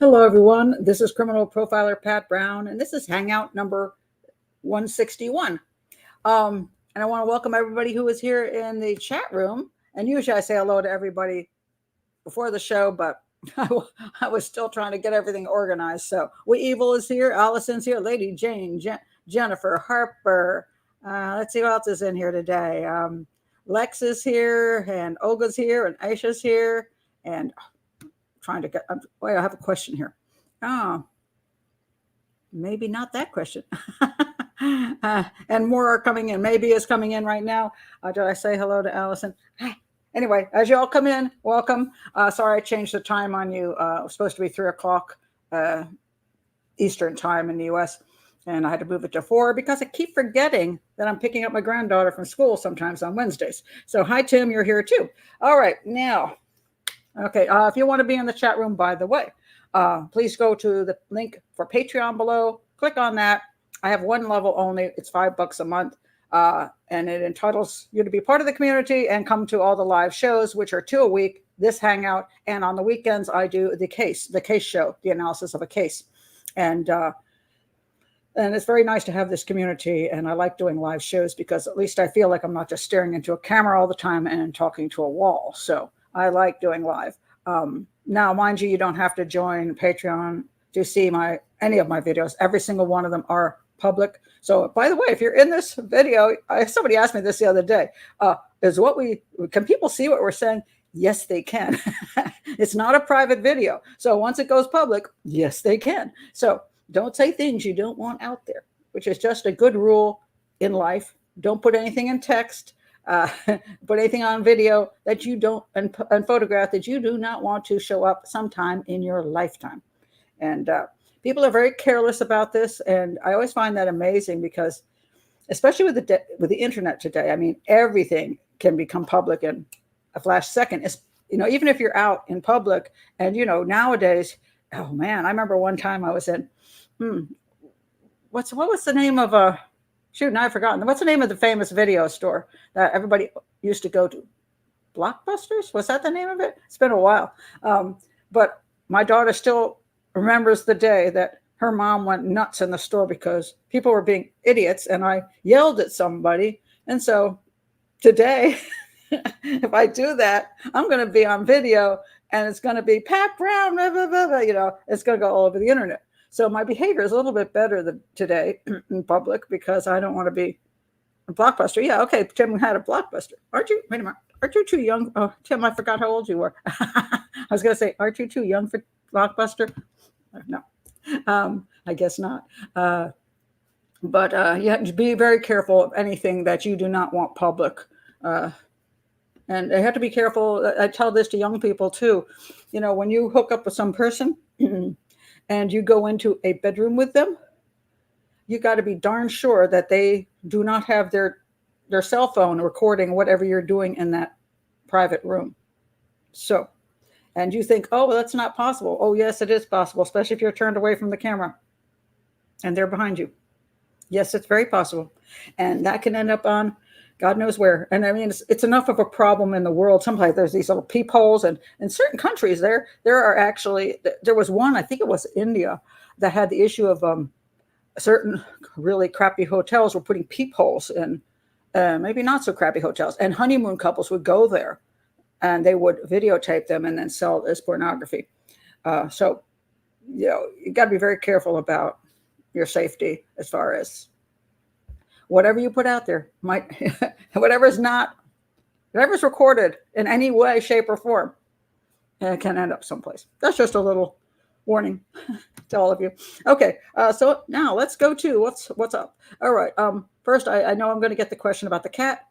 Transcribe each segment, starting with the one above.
Hello, everyone. This is criminal profiler Pat Brown, and this is Hangout number 161. And I want to welcome everybody who is here in the chat room. And usually I say hello to everybody before the show, but I was still trying to get everything organized. So We Evil is here, Allison's here, Lady Jane, Jennifer, Harper. Let's see what else is in here today. Lex is here, and Olga's here, and Aisha's here, and trying to get. Wait, I have a question here. Oh, maybe not that question. And more are coming in. Maybe is coming in right now. Did I say hello to Allison? Anyway, as you all come in, welcome. Sorry, I changed the time on you. It was supposed to be 3:00 Eastern time in the U.S., and I had to move it to 4 because I keep forgetting that I'm picking up my granddaughter from school sometimes on Wednesdays. So hi, Tim, you're here too. All right, now. Okay, if you want to be in the chat room, by the way, please go to the link for Patreon below. Click on that. I have one level only. It's $5 a month, and it entitles you to be part of the community and come to all the live shows, which are 2 a week, this Hangout, and on the weekends, I do the case show, the analysis of a case. And it's very nice to have this community, and I like doing live shows because at least I feel like I'm not just staring into a camera all the time and talking to a wall. So I like doing live. Now, mind you, you don't have to join Patreon to see any of my videos. Every single one of them are public. So, by the way, if you're in this video, somebody asked me this the other day. Can people see what we're saying? Yes, they can. It's not a private video. So once it goes public, yes, they can. So don't say things you don't want out there, which is just a good rule in life. Don't put anything in text. Put anything on video that you don't and photograph that you do not want to show up sometime in your lifetime. And people are very careless about this, and I always find that amazing because, especially with the internet today, I mean, everything can become public in a flash second. Even if you're out in public, and nowadays, oh man, I remember one time I was in, what was the name of a? Shoot, now I've forgotten. What's the name of the famous video store that everybody used to go to? Blockbusters? Was that the name of it? It's been a while. But my daughter still remembers the day that her mom went nuts in the store because people were being idiots and I yelled at somebody. And so today, if I do that, I'm going to be on video and it's going to be Pat Brown, blah, blah, blah, blah, it's going to go all over the internet. So my behavior is a little bit better than today in public because I don't want to be a Blockbuster. Yeah, okay, Tim had a Blockbuster. Aren't you? Wait a minute. Aren't you too young? Oh, Tim, I forgot how old you were. I was going to say, aren't you too young for Blockbuster? No, I guess not. But you have to be very careful of anything that you do not want public. And I have to be careful. I tell this to young people too. When you hook up with some person, and you go into a bedroom with them, you got to be darn sure that they do not have their cell phone recording whatever you're doing in that private room. So, and you think, oh, well, that's not possible. Oh, yes, it is possible, especially if you're turned away from the camera and they're behind you. Yes, it's very possible. And that can end up on God knows where. And I mean, it's enough of a problem in the world. Sometimes there's these little peepholes, and in certain countries there was one, I think it was India, that had the issue of certain really crappy hotels were putting peepholes in, maybe not so crappy hotels, and honeymoon couples would go there and they would videotape them and then sell it as pornography. So, you got to be very careful about your safety as far as whatever you put out there whatever's recorded in any way, shape, or form, it can end up someplace. That's just a little warning to all of you. Okay, so now let's go to what's up. All right. First, I know I'm going to get the question about the cat.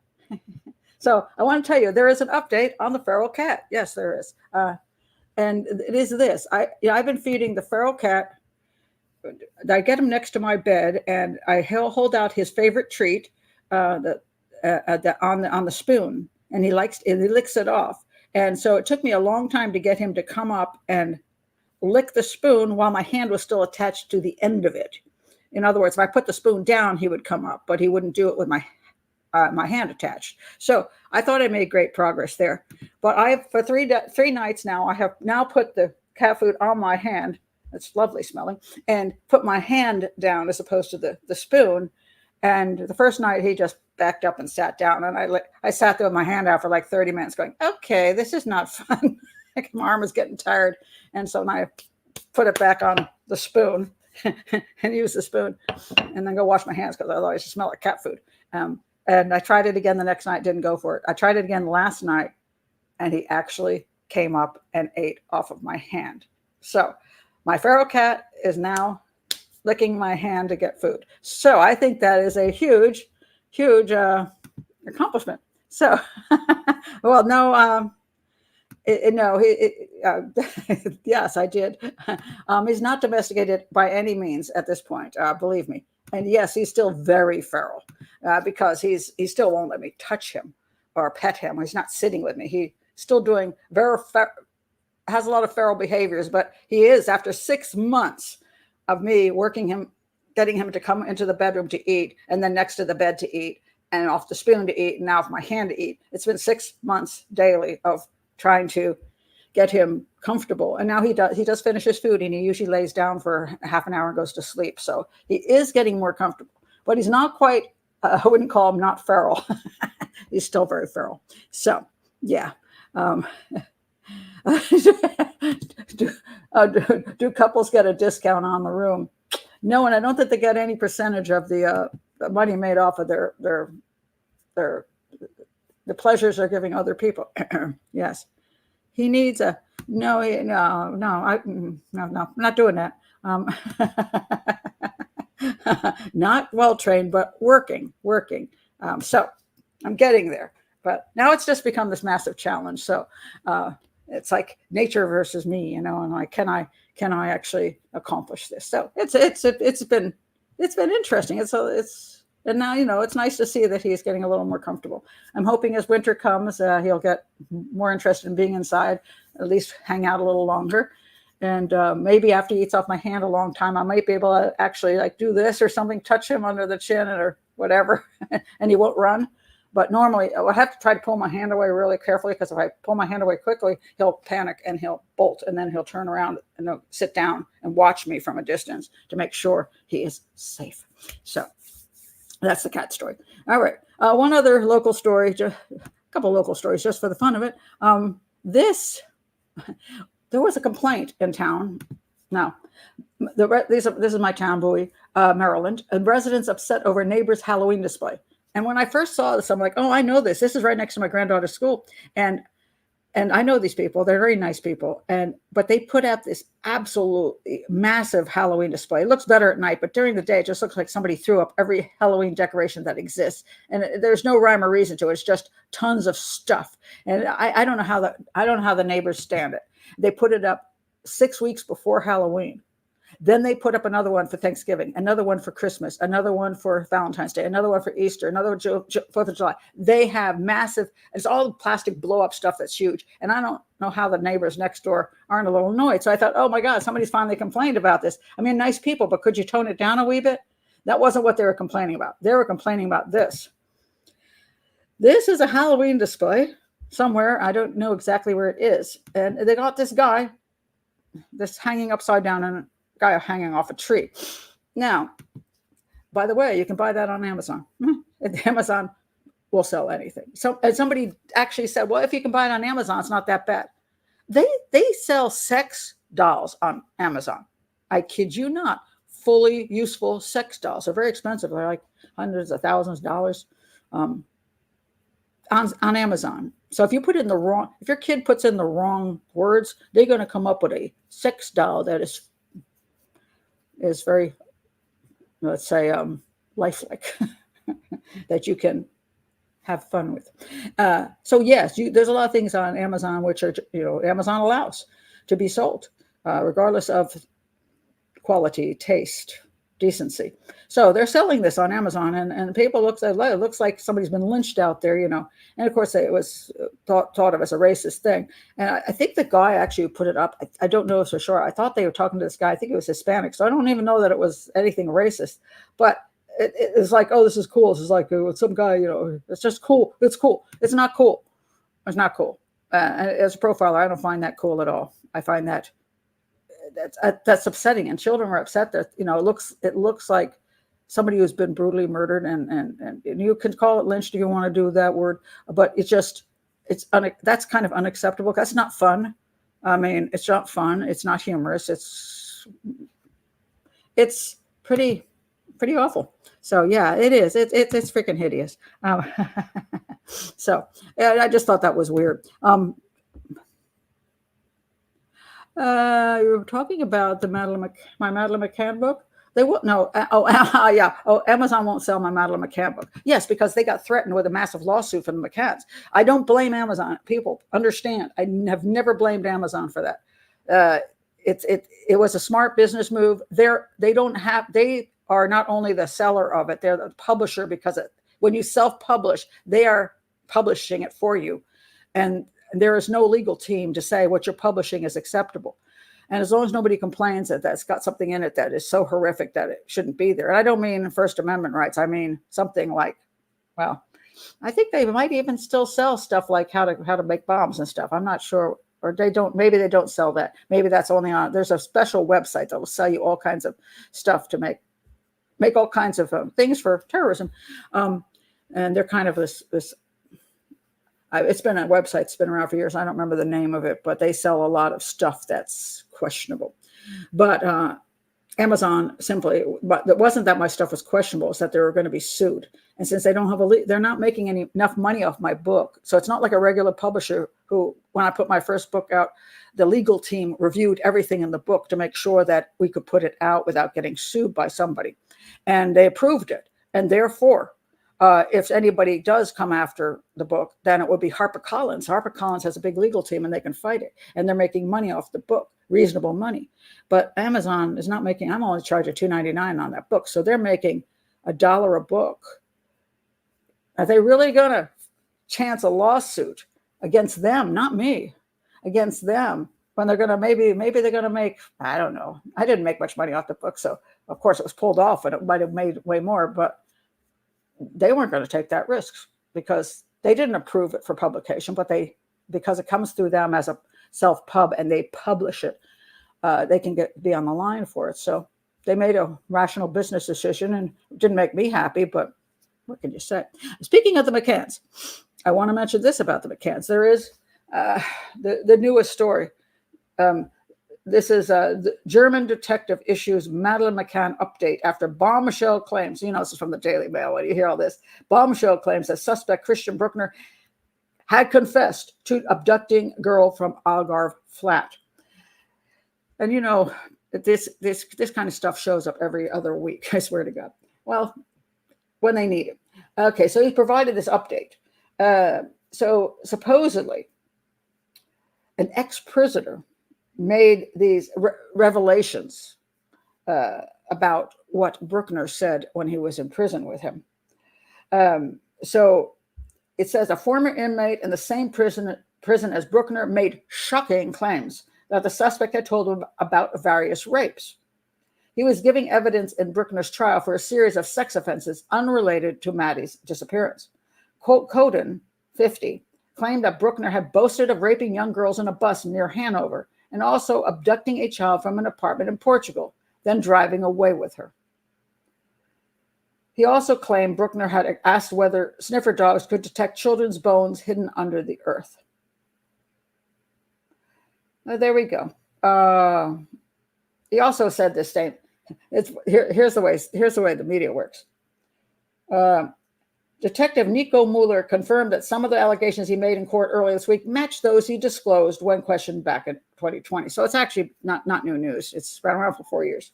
So I want to tell you there is an update on the feral cat. Yes, there is, and it is this. I've been feeding the feral cat. I get him next to my bed, and I hold out his favorite treat, on the spoon, and he licks it off. And so it took me a long time to get him to come up and lick the spoon while my hand was still attached to the end of it. In other words, if I put the spoon down, he would come up, but he wouldn't do it with my hand attached. So I thought I made great progress there. But for three nights now, I have now put the cat food on my hand it's lovely smelling, and put my hand down as opposed to the spoon. And the first night he just backed up and sat down, and I sat there with my hand out for like 30 minutes going, okay, this is not fun. My arm was getting tired. And so now I put it back on the spoon and use the spoon and then go wash my hands because otherwise I smell like cat food. And I tried it again the next night, didn't go for it. I tried it again last night, and he actually came up and ate off of my hand. So my feral cat is now licking my hand to get food. So I think that is a huge, huge accomplishment. So, well, no, yes, I did. He's not domesticated by any means at this point, believe me. And yes, he's still very feral because he still won't let me touch him or pet him. He's not sitting with me. He's still doing has a lot of feral behaviors, but he is, after 6 months of me working him, getting him to come into the bedroom to eat, and then next to the bed to eat, and off the spoon to eat, and now off my hand to eat. It's been 6 months daily of trying to get him comfortable. And now he does finish his food, and he usually lays down for half an hour and goes to sleep. So he is getting more comfortable, but he's not quite, I wouldn't call him not feral. He's still very feral. So yeah. Do couples get a discount on the room? No, and I don't think they get any percentage of the money made off of the pleasures they're giving other people. Yes, he needs a no, I'm not doing that. Not well trained, but working. So I'm getting there, but now it's just become this massive challenge. So it's like nature versus me, and like, can I actually accomplish this? So it's been interesting. And now, it's nice to see that he's getting a little more comfortable. I'm hoping as winter comes, he'll get more interested in being inside, at least hang out a little longer. And maybe after he eats off my hand a long time, I might be able to actually like do this or something, touch him under the chin or whatever, and he won't run. But normally I have to try to pull my hand away really carefully, because if I pull my hand away quickly, he'll panic and he'll bolt, and then he'll turn around and he'll sit down and watch me from a distance to make sure he is safe. So that's the cat story. All right. One other local story, just a couple local stories just for the fun of it. There was a complaint in town. Now, this is my town, Bowie, Maryland, and residents upset over neighbor's Halloween display. And when I first saw this, I'm like, oh, I know this. This is right next to my granddaughter's school. And I know these people. They're very nice people. But they put out this absolutely massive Halloween display. It looks better at night, but during the day, it just looks like somebody threw up every Halloween decoration that exists. And there's no rhyme or reason to it. It's just tons of stuff. And I don't know how the neighbors stand it. They put it up 6 weeks before Halloween. Then they put up another one for Thanksgiving, another one for Christmas, another one for Valentine's Day, another one for Easter, another one for 4th of July. They have massive, it's all plastic blow up stuff that's huge. And I don't know how the neighbors next door aren't a little annoyed. So I thought, oh my God, somebody's finally complained about this. I mean, nice people, but could you tone it down a wee bit? That wasn't what they were complaining about. They were complaining about this. This is a Halloween display somewhere. I don't know exactly where it is. And they got this guy, this hanging upside down, and guy hanging off a tree. Now, by the way, you can buy that on Amazon. Amazon will sell anything. So, and somebody actually said, well, if you can buy it on Amazon, it's not that bad. They sell sex dolls on Amazon. I kid you not. Fully useful sex dolls. They're very expensive. They're like hundreds of thousands of dollars on Amazon. So if you put in if your kid puts in the wrong words, they're going to come up with a sex doll that is very, let's say, lifelike, that you can have fun with. So yes, there's a lot of things on Amazon which are, Amazon allows to be sold, regardless of quality, taste, decency. So they're selling this on Amazon, and people it looks like somebody's been lynched out there, And of course, it was thought of as a racist thing. And I think the guy actually put it up. I don't know for sure. I thought they were talking to this guy. I think it was Hispanic. So I don't even know that it was anything racist. But it was like, oh, this is cool. This is like some guy, it's just cool. It's cool. It's not cool. It's not cool. As a profiler, I don't find that cool at all. I find that that's upsetting, and children are upset that it looks like somebody who's been brutally murdered, and you can call it lynched if you want to do that word, but that's kind of unacceptable. That's not fun. I mean, it's not fun. It's not humorous. It's pretty awful. So yeah, it is. It's freaking hideous. So I just thought that was weird. You were talking about my Madeline McCann book. They won't. No. Yeah. Oh, Amazon won't sell my Madeline McCann book. Yes, because they got threatened with a massive lawsuit from the McCanns. I don't blame Amazon. People understand. I have never blamed Amazon for that. It was a smart business move. They are not only the seller of it, they're the publisher, because when you self-publish, they are publishing it for you. And there is no legal team to say what you're publishing is acceptable. And as long as nobody complains that that's got something in it that is so horrific that it shouldn't be there. And I don't mean First Amendment rights. I mean something like, well, I think they might even still sell stuff like how to make bombs and stuff. I'm not sure. Or they don't, maybe they don't sell that. Maybe that's only there's a special website that will sell you all kinds of stuff to make all kinds of things for terrorism. And they're kind of this it's been a website, it's been around for years. I don't remember the name of it, but they sell a lot of stuff that's questionable. But Amazon but it wasn't that my stuff was questionable, it's that they were going to be sued. And since they don't have they're not making enough money off my book. So it's not like a regular publisher who, when I put my first book out, the legal team reviewed everything in the book to make sure that we could put it out without getting sued by somebody. And they approved it. And therefore, if anybody does come after the book, then it would be HarperCollins. HarperCollins has a big legal team and they can fight it. And they're making money off the book, reasonable money. But Amazon is not making, I'm only charging $2.99 on that book. So they're making $1 a book. Are they really going to chance a lawsuit against them, not me, against them, when they're going to maybe they're going to make, I don't know. I didn't make much money off the book. So of course it was pulled off and it might have made way more, but they weren't going to take that risk because they didn't approve it for publication, but because it comes through them as a self-pub and they publish it, they can be on the line for it. So they made a rational business decision, and it didn't make me happy, but what can you say? Speaking of the McCanns, I want to mention this about the McCanns. There is the newest story. This is the German detective issues Madeline McCann update after bombshell claims. This is from the Daily Mail. When you hear all this, bombshell claims that suspect Christian Brueckner had confessed to abducting girl from Algarve flat. And this kind of stuff shows up every other week. I swear to God. Well, when they need it. Okay, so he's provided this update. So supposedly, an ex-prisoner made these revelations about what Brueckner said when he was in prison with him. So it says a former inmate in the same prison as Brueckner made shocking claims that the suspect had told him about various rapes. He was giving evidence in Brueckner's trial for a series of sex offenses unrelated to Maddie's disappearance. Coden, 50, claimed that Brueckner had boasted of raping young girls in a bus near Hanover and also abducting a child from an apartment in Portugal, then driving away with her. He also claimed Brueckner had asked whether sniffer dogs could detect children's bones hidden under the earth. There we go. He also said this statement. Here's the way the media works. Detective Nico Mueller confirmed that some of the allegations he made in court earlier this week matched those he disclosed when questioned back in 2020. So it's actually not new news. It's been around for 4 years.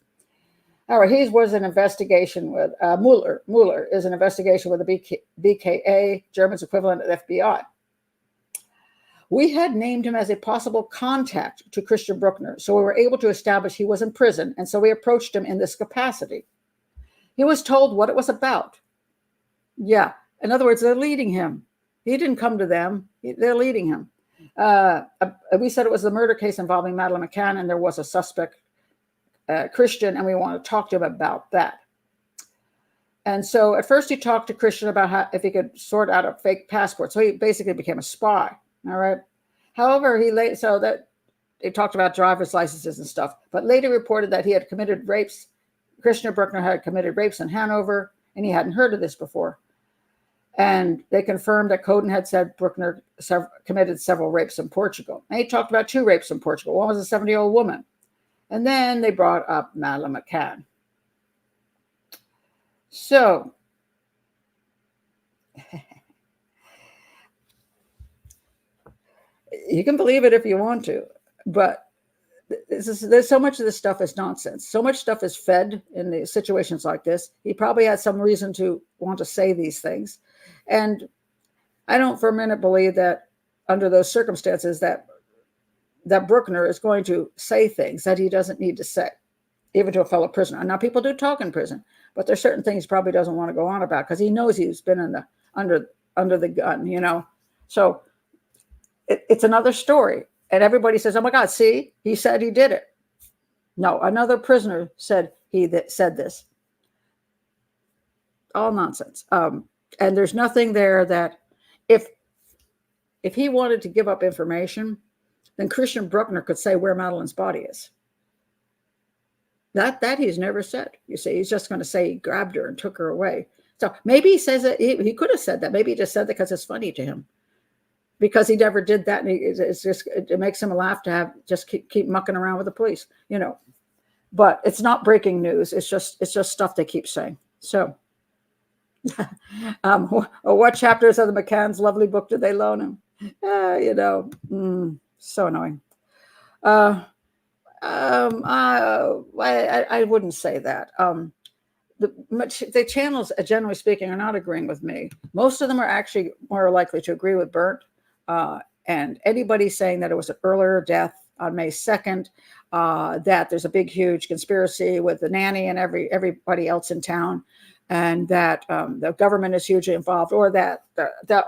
All right, his was an investigation with Mueller. Mueller is an investigation with the BKA, German's equivalent of FBI. We had named him as a possible contact to Christian Brueckner, so we were able to establish he was in prison, and so we approached him in this capacity. He was told what it was about. Yeah, in other words, they're leading him. He didn't come to them. They're leading him. We said it was the murder case involving Madeline McCann, and there was a suspect, Christian, and we want to talk to him about that. And so at first he talked to Christian about if he could sort out a fake passport. So he basically became a spy. All right. However, they talked about driver's licenses and stuff, but later reported that he had committed rapes. Christian Brueckner had committed rapes in Hanover, and he hadn't heard of this before. And they confirmed that Coden had said Brueckner committed several rapes in Portugal. And he talked about 2 rapes in Portugal. One was a 70-year-old woman. And then they brought up Madeline McCann. So, you can believe it if you want to, but there's so much of this stuff is nonsense. So much stuff is fed in the situations like this. He probably had some reason to want to say these things. And I don't for a minute believe that under those circumstances that Brueckner is going to say things that he doesn't need to say, even to a fellow prisoner. Now, people do talk in prison, but there's certain things he probably doesn't want to go on about because he knows he's been in the under the gun, you know. So it's another story. And everybody says, oh my God, see, he said he did it. No, another prisoner said said this. All nonsense. And there's nothing there that if he wanted to give up information, then Christian Brueckner could say where Madeline's body is. That he's never said. You see, he's just going to say he grabbed her and took her away. So maybe he says that he could have said that. Maybe he just said that because it's funny to him. Because he never did that, and it makes him laugh to have just keep mucking around with the police, you know. But it's not breaking news. It's just stuff they keep saying. So, what chapters of the McCanns' lovely book did they loan him? You know, so annoying. I wouldn't say that. The channels, generally speaking, are not agreeing with me. Most of them are actually more likely to agree with Bernt. And anybody saying that it was an earlier death on May 2nd, that there's a big, huge conspiracy with the nanny and everybody else in town, and that the government is hugely involved, or that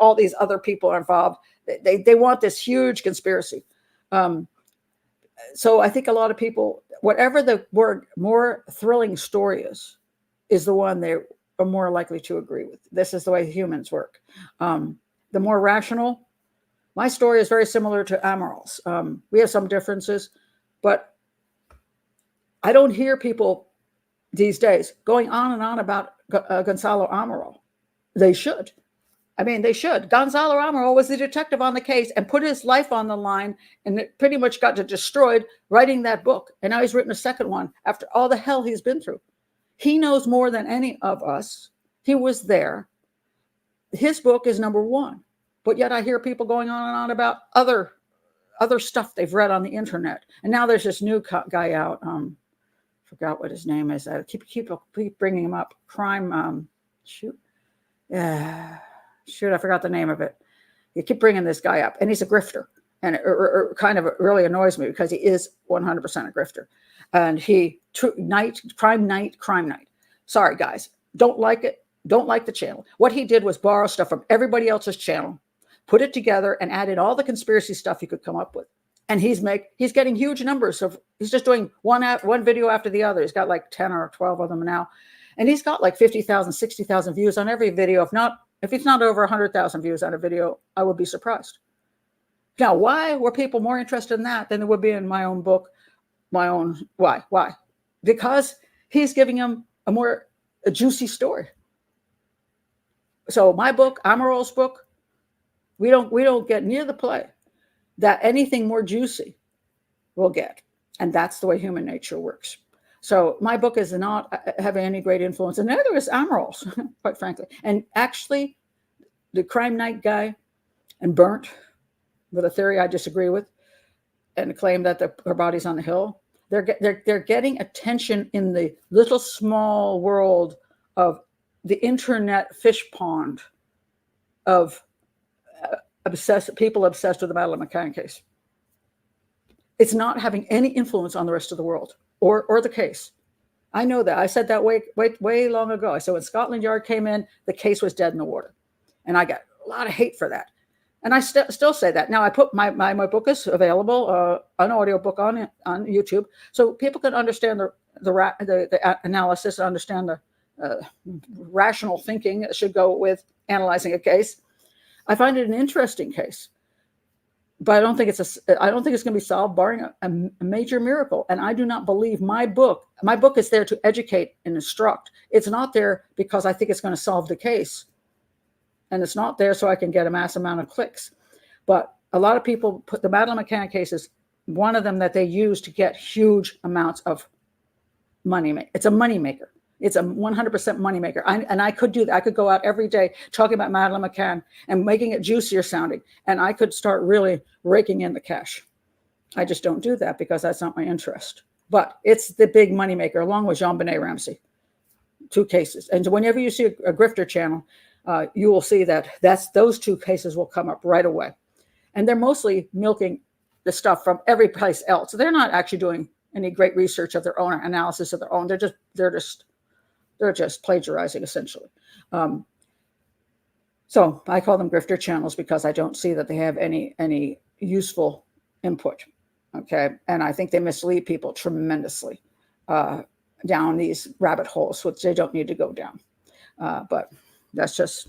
all these other people are involved. They want this huge conspiracy. So I think a lot of people, whatever the word more thrilling story is the one they are more likely to agree with. This is the way humans work. The more rational. My story is very similar to Amaral's. We have some differences, but I don't hear people these days going on and on about Gonzalo Amaral. They should. I mean, they should. Gonzalo Amaral was the detective on the case and put his life on the line, and it pretty much got destroyed writing that book. And now he's written a second one after all the hell he's been through. He knows more than any of us. He was there. His book is number 1. But yet I hear people going on and on about other stuff they've read on the internet. And now there's this new guy out. Forgot what his name is. I keep bringing him up. Crime. Shoot, I forgot the name of it. You keep bringing this guy up, and he's a grifter, and it kind of really annoys me because he is 100% a grifter. And crime night. Sorry, guys, don't like it. Don't like the channel. What he did was borrow stuff from everybody else's channel, put it together, and added all the conspiracy stuff he could come up with. And he's getting huge numbers he's just doing one video after the other. He's got like 10 or 12 of them now. And he's got like 50,000, 60,000 views on every video. If it's not over 100,000 views on a video, I would be surprised. Now, why were people more interested in that than they would be in my own book? Why? Because he's giving them a juicy story. So my book, Amaral's book, we don't get near the play that anything more juicy will get. And that's the way human nature works. So my book is not having any great influence, and neither is Amaral's, quite frankly. And actually, the Crime Night guy and Bernt, with a theory I disagree with, and claim that her body's on the hill, they're getting attention in the little small world of the internet fish pond of people obsessed with the Madeline McCann case. It's not having any influence on the rest of the world or the case. I know that. I said that way long ago. I said when Scotland Yard came in, the case was dead in the water. And I got a lot of hate for that. And I still say that. Now I put my book is available, an audio book on YouTube, so people can understand the analysis, understand the rational thinking that should go with analyzing a case. I find it an interesting case. but I don't think it's going to be solved barring a major miracle. And I do not believe my book is there to educate and instruct. It's not there because I think it's going to solve the case. And it's not there so I can get a mass amount of clicks. But a lot of people put the Madeline McCann case is one of them that they use to get huge amounts of money. It's a money maker. It's a 100% money maker. And I could do that. I could go out every day talking about Madeline McCann and making it juicier sounding. And I could start really raking in the cash. I just don't do that because that's not my interest. But it's the big money maker along with Jon Venebles, 2 cases. And whenever you see a grifter channel, you will see that those 2 cases will come up right away. And they're mostly milking the stuff from every place else. So they're not actually doing any great research of their own, analysis of their own. They're just plagiarizing essentially. So I call them grifter channels because I don't see that they have any useful input. Okay, and I think they mislead people tremendously down these rabbit holes, which they don't need to go down. But that's just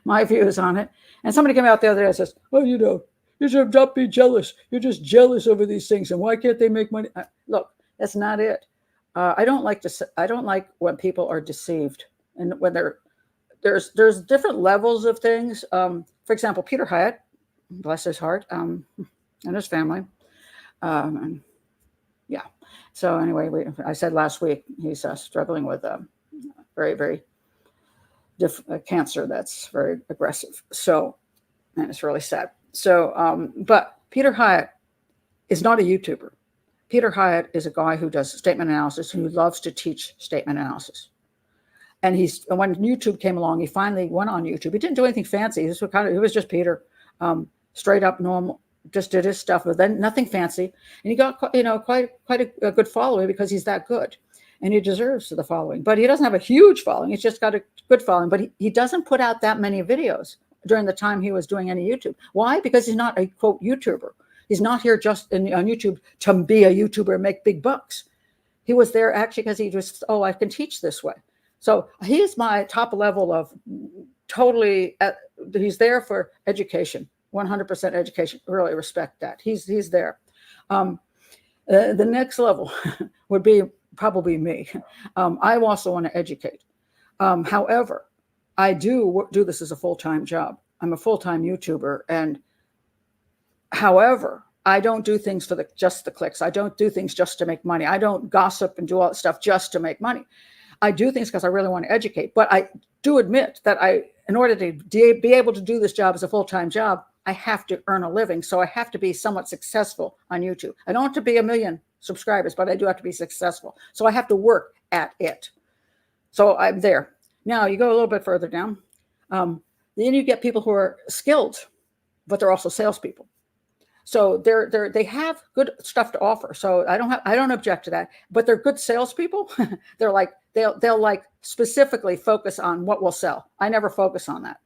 my views on it. And somebody came out the other day and says, "Oh, you should not be jealous. You're just jealous over these things, and why can't they make money?" Look, that's not it. I don't like when people are deceived, and when there's different levels of things. For example, Peter Hyatt, bless his heart, and his family. And yeah. So anyway, I said last week he's struggling with a very, very cancer that's very aggressive. So, and it's really sad. So, but Peter Hyatt is not a YouTuber. Peter Hyatt is a guy who does statement analysis, who loves to teach statement analysis. And when YouTube came along, he finally went on YouTube. He didn't do anything fancy. It was just Peter, straight up normal, just did his stuff, but then nothing fancy. And he got, quite a good following because he's that good, and he deserves the following. But he doesn't have a huge following. He's just got a good following. But he doesn't put out that many videos during the time he was doing any YouTube. Why? Because he's not a quote YouTuber. He's not here just on YouTube to be a YouTuber and make big bucks. He was there actually because he just, I can teach this way. So he's my top level of totally, he's there for education, 100% education. Really respect that. He's there. The next level would be probably me. I also want to educate. However, I do this as a full-time job. I'm a full-time YouTuber, and however, I don't do things for just the clicks. I don't do things just to make money. I don't gossip and do all that stuff just to make money. I do things because I really want to educate. But I do admit that in order to be able to do this job as a full-time job, I have to earn a living. So I have to be somewhat successful on YouTube. I don't have to be 1 million subscribers, but I do have to be successful. So I have to work at it. So I'm there. Now you go a little bit further down. Then you get people who are skilled, but they're also salespeople. So they have good stuff to offer. So I don't object to that. But they're good salespeople. They'll like specifically focus on what will sell. I never focus on that.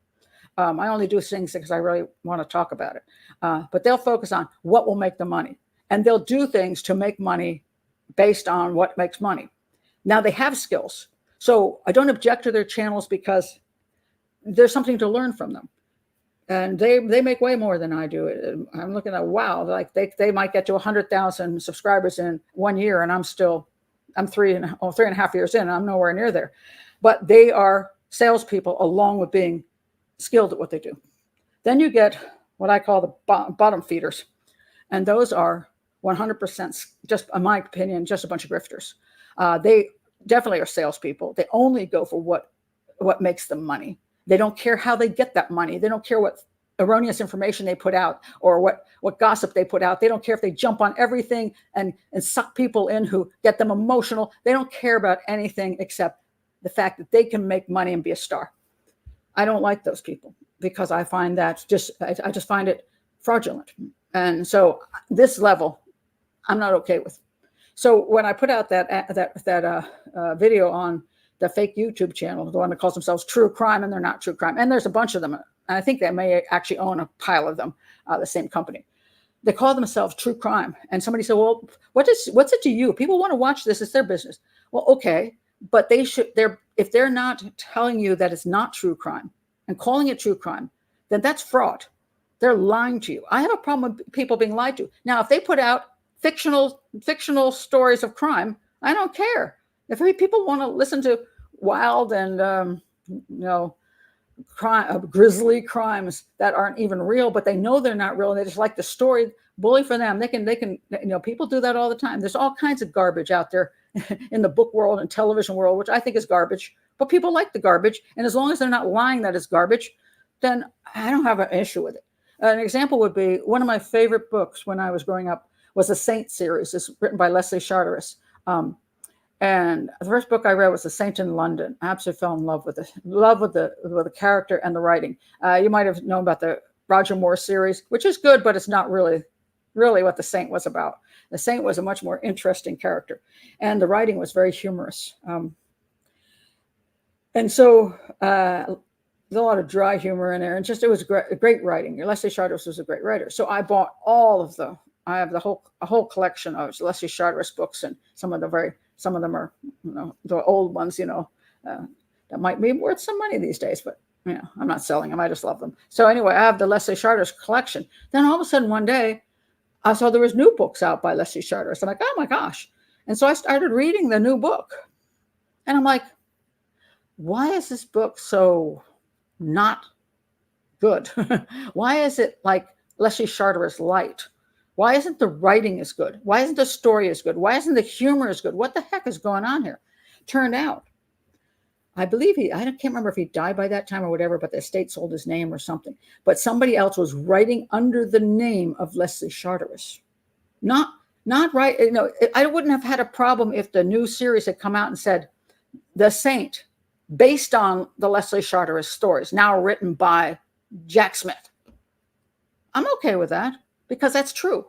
I only do things because I really want to talk about it. But they'll focus on what will make the money, and they'll do things to make money based on what makes money. Now they have skills, so I don't object to their channels because there's something to learn from them. And they make way more than I do. I'm looking at, wow, like they might get to 100,000 subscribers in 1 year, and I'm 3.5 years in, and I'm nowhere near there. But they are salespeople along with being skilled at what they do. Then you get what I call the bottom feeders. And those are 100%, just in my opinion, just a bunch of grifters. They definitely are salespeople. They only go for what makes them money. They don't care how they get that money. They don't care what erroneous information they put out or what gossip they put out. They don't care if they jump on everything and suck people in who get them emotional. They don't care about anything except the fact that they can make money and be a star. I don't like those people because I find that I just find it fraudulent. And so this level, I'm not okay with. So when I put out that video on the fake YouTube channel, the one that calls themselves True Crime, and they're not True Crime, and there's a bunch of them, and I think they may actually own a pile of them, the same company. They call themselves True Crime, and somebody said, "Well, what's it to you? People want to watch this; it's their business." Well, okay, but if they're not telling you that it's not true crime and calling it true crime, then that's fraud. They're lying to you. I have a problem with people being lied to. Now, if they put out fictional stories of crime, I don't care. If people want to listen to wild and grisly crimes that aren't even real, but they know they're not real, and they just like the story, bully for them. They can people do that all the time. There's all kinds of garbage out there in the book world and television world, which I think is garbage, but people like the garbage. And as long as they're not lying that it's garbage, then I don't have an issue with it. An example would be one of my favorite books when I was growing up was the Saint series. It's written by Leslie Charteris. And the first book I read was The Saint in London. I absolutely fell in love with the character and the writing. You might have known about the Roger Moore series, which is good, but it's not really what The Saint was about. The Saint was a much more interesting character, and the writing was very humorous. And so there's a lot of dry humor in there, and it was great writing. Leslie Charteris was a great writer. So I bought I have a whole collection of Leslie Charteris books, and some of them are, the old ones, that might be worth some money these days, but I'm not selling them. I just love them. So anyway, I have the Leslie Charteris collection. Then all of a sudden one day, I saw there was new books out by Leslie Charteris. I'm like, oh my gosh. And so I started reading the new book, and I'm like, why is this book so not good? Why is it like Leslie Charteris light? Why isn't the writing as good? Why isn't the story as good? Why isn't the humor as good? What the heck is going on here? Turned out, I believe I can't remember if he died by that time or whatever, but the estate sold his name or something. But somebody else was writing under the name of Leslie Charteris. Not right. I wouldn't have had a problem if the new series had come out and said, The Saint, based on the Leslie Charteris stories, now written by Jack Smith. I'm okay with that, because that's true.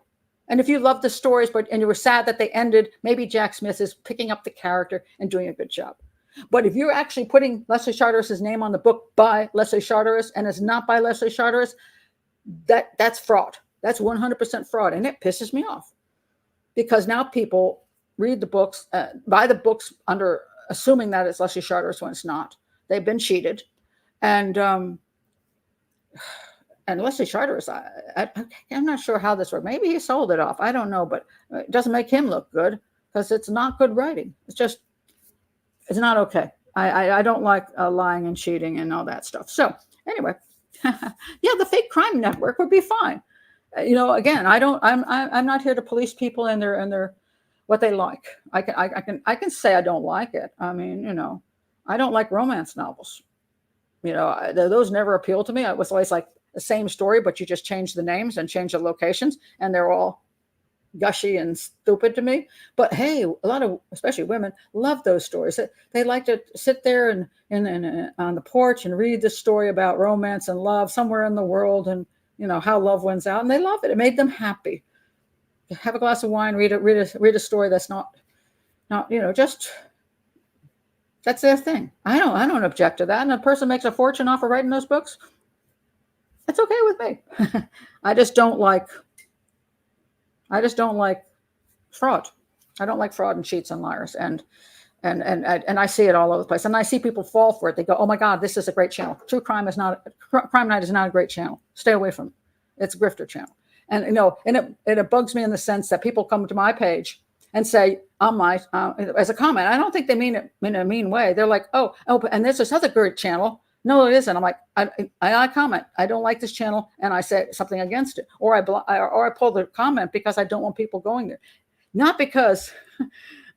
And if you love the stories, and you were sad that they ended, maybe Jack Smith is picking up the character and doing a good job. But if you're actually putting Leslie Charteris' name on the book by Leslie Charteris and it's not by Leslie Charteris, that's fraud. That's 100% fraud. And it pisses me off, because now people read the books, buy the books under assuming that it's Leslie Charteris when it's not. They've been cheated. And Leslie Charteris, I'm not sure how this works. Maybe he sold it off. I don't know, but it doesn't make him look good, because it's not good writing. It's not okay. I don't like lying and cheating and all that stuff. So anyway, the fake crime network would be fine. Again, I'm not here to police people and their what they like. I can say I don't like it. I mean, I don't like romance novels. Those never appealed to me. It was always like the same story, but you just change the names and change the locations, and they're all gushy and stupid to me. But hey, a lot of, especially women, love those stories. They like to sit there and on the porch and read the story about romance and love somewhere in the world, and how love wins out, and they love it. It made them happy. Have a glass of wine, read a story that's not just, that's their thing. I don't object to that. And a person makes a fortune off of writing those books, it's okay with me. I just don't like fraud. I don't like fraud and cheats and liars, and I see it all over the place. And I see people fall for it. They go, "Oh my God, this is a great channel. Crime Night is not a great channel. Stay away from it. It's a grifter channel." And it bugs me in the sense that people come to my page and say as a comment. I don't think they mean it in a mean way. They're like, "Oh, and there's this other great channel." No, it isn't. I'm like, I comment. I don't like this channel, and I say something against it, or I pull the comment because I don't want people going there, not because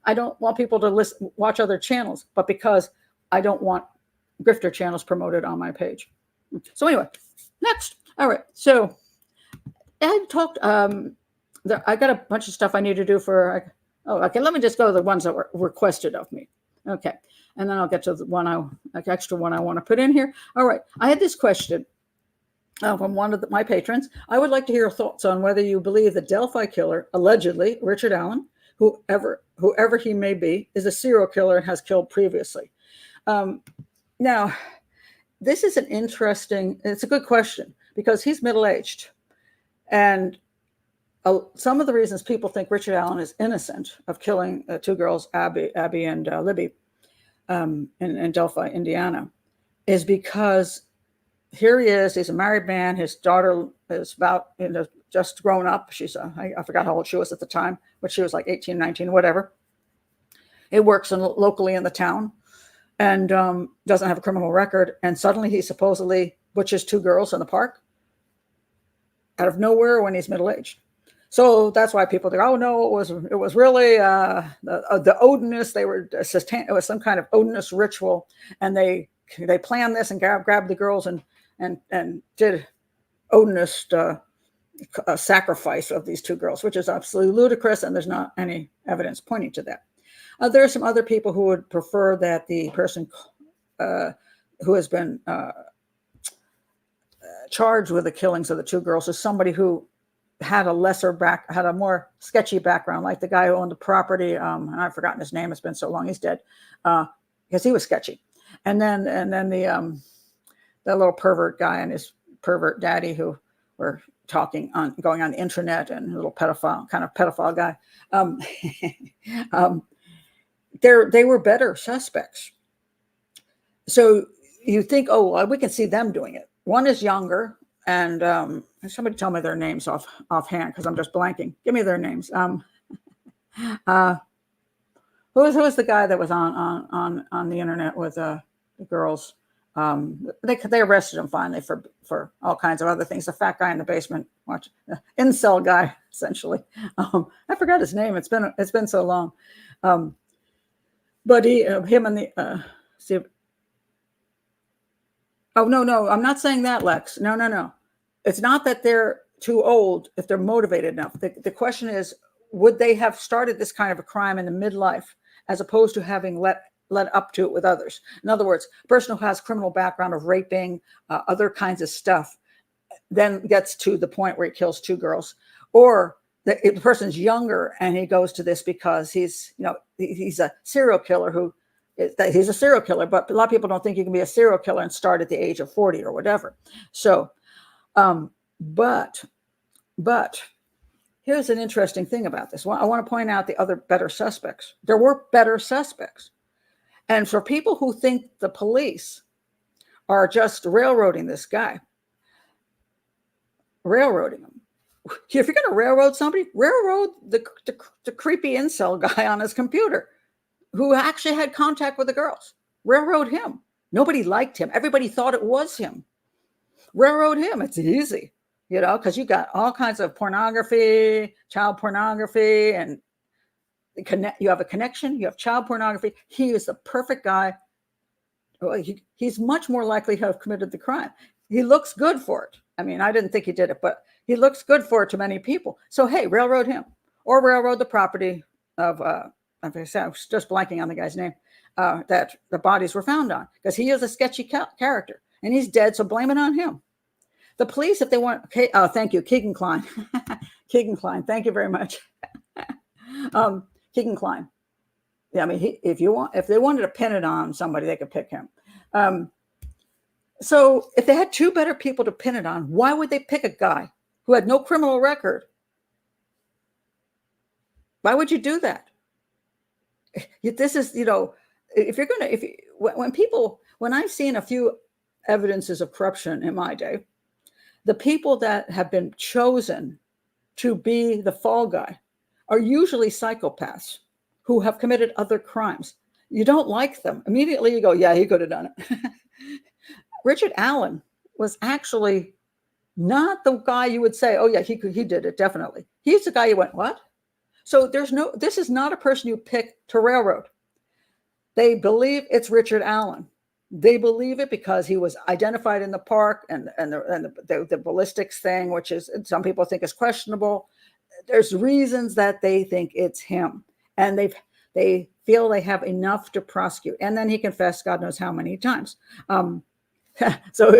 I don't want people to watch other channels, but because I don't want grifter channels promoted on my page. So anyway, next. All right. So I talked. I got a bunch of stuff I need to do for. Okay. Let me just go to the ones that were requested of me. Okay. And then I'll get to the extra one I want to put in here. All right. I had this question from one of my patrons. I would like to hear your thoughts on whether you believe the Delphi killer, allegedly Richard Allen, whoever he may be, is a serial killer and has killed previously. Now, this is it's a good question, because he's middle-aged. And some of the reasons people think Richard Allen is innocent of killing two girls, Abby and Libby, in Delphi, Indiana, is because here he is. He's a married man. His daughter is about, just grown up. She's, I forgot how old she was at the time, but she was like 18, 19, whatever. It works locally in the town and doesn't have a criminal record. And suddenly he supposedly butchers 2 girls in the park out of nowhere when he's middle-aged. So that's why people think, oh no, it was really the Odinist. It was some kind of Odinist ritual, and they planned this and grabbed the girls and did Odinist sacrifice of these 2 girls, which is absolutely ludicrous, and there's not any evidence pointing to that. There are some other people who would prefer that the person who has been charged with the killings of the 2 girls is somebody who had a more sketchy background, like the guy who owned the property. And I've forgotten his name. It's been so long. He's dead, because he was sketchy. And then the little pervert guy and his pervert daddy who were going on the internet, and a little pedophile guy. They were better suspects. So you think, oh, well, we can see them doing it. One is younger, and somebody tell me their names offhand, because I'm just blanking. Give me their names. Who was the guy that was on the internet with the girls? They arrested him finally for all kinds of other things. The fat guy in the basement, incel guy, essentially. I forgot his name. It's been so long. But him and the oh, no, I'm not saying that, Lex. No. It's not that they're too old if they're motivated enough. The question is, would they have started this kind of a crime in the midlife as opposed to having led up to it with others? In other words, a person who has criminal background of raping, other kinds of stuff, then gets to the point where he kills 2 girls. Or the person's younger and he goes to this because he's a serial killer he's a serial killer, but a lot of people don't think you can be a serial killer and start at the age of 40 or whatever. So, but here's an interesting thing about this. I want to point out the other better suspects. There were better suspects. And for people who think the police are just railroading this guy, railroading him. If you're going to railroad somebody, railroad the creepy incel guy on his computer who actually had contact with the girls. Railroad him. Nobody liked him. Everybody thought it was him. Railroad him. It's easy, because you got all kinds of pornography, child pornography, and you have a connection. You have child pornography. He is the perfect guy. He's much more likely to have committed the crime. He looks good for it. I mean, I didn't think he did it, but he looks good for it to many people. So, hey, railroad him, or railroad the property of, I was just blanking on the guy's name, that the bodies were found on, because he is a sketchy character and he's dead. So blame it on him. The police, if they want, okay, oh, thank you, Keegan Kline. Keegan Kline, thank you very much. Keegan Kline. Yeah, I mean, if they wanted to pin it on somebody, they could pick him. So if they had 2 better people to pin it on, why would they pick a guy who had no criminal record? Why would you do that? This is, when I've seen a few evidences of corruption in my day, the people that have been chosen to be the fall guy are usually psychopaths who have committed other crimes. You don't like them. Immediately you go, yeah, he could have done it. Richard Allen was actually not the guy you would say, oh yeah, he did it, definitely. He's the guy you went, what? So this is not a person you pick to railroad. They believe it's Richard Allen. They believe it because he was identified in the park and the ballistics thing, which is, some people think is questionable. There's reasons that they think it's him, and they feel they have enough to prosecute. And then he confessed God knows how many times. So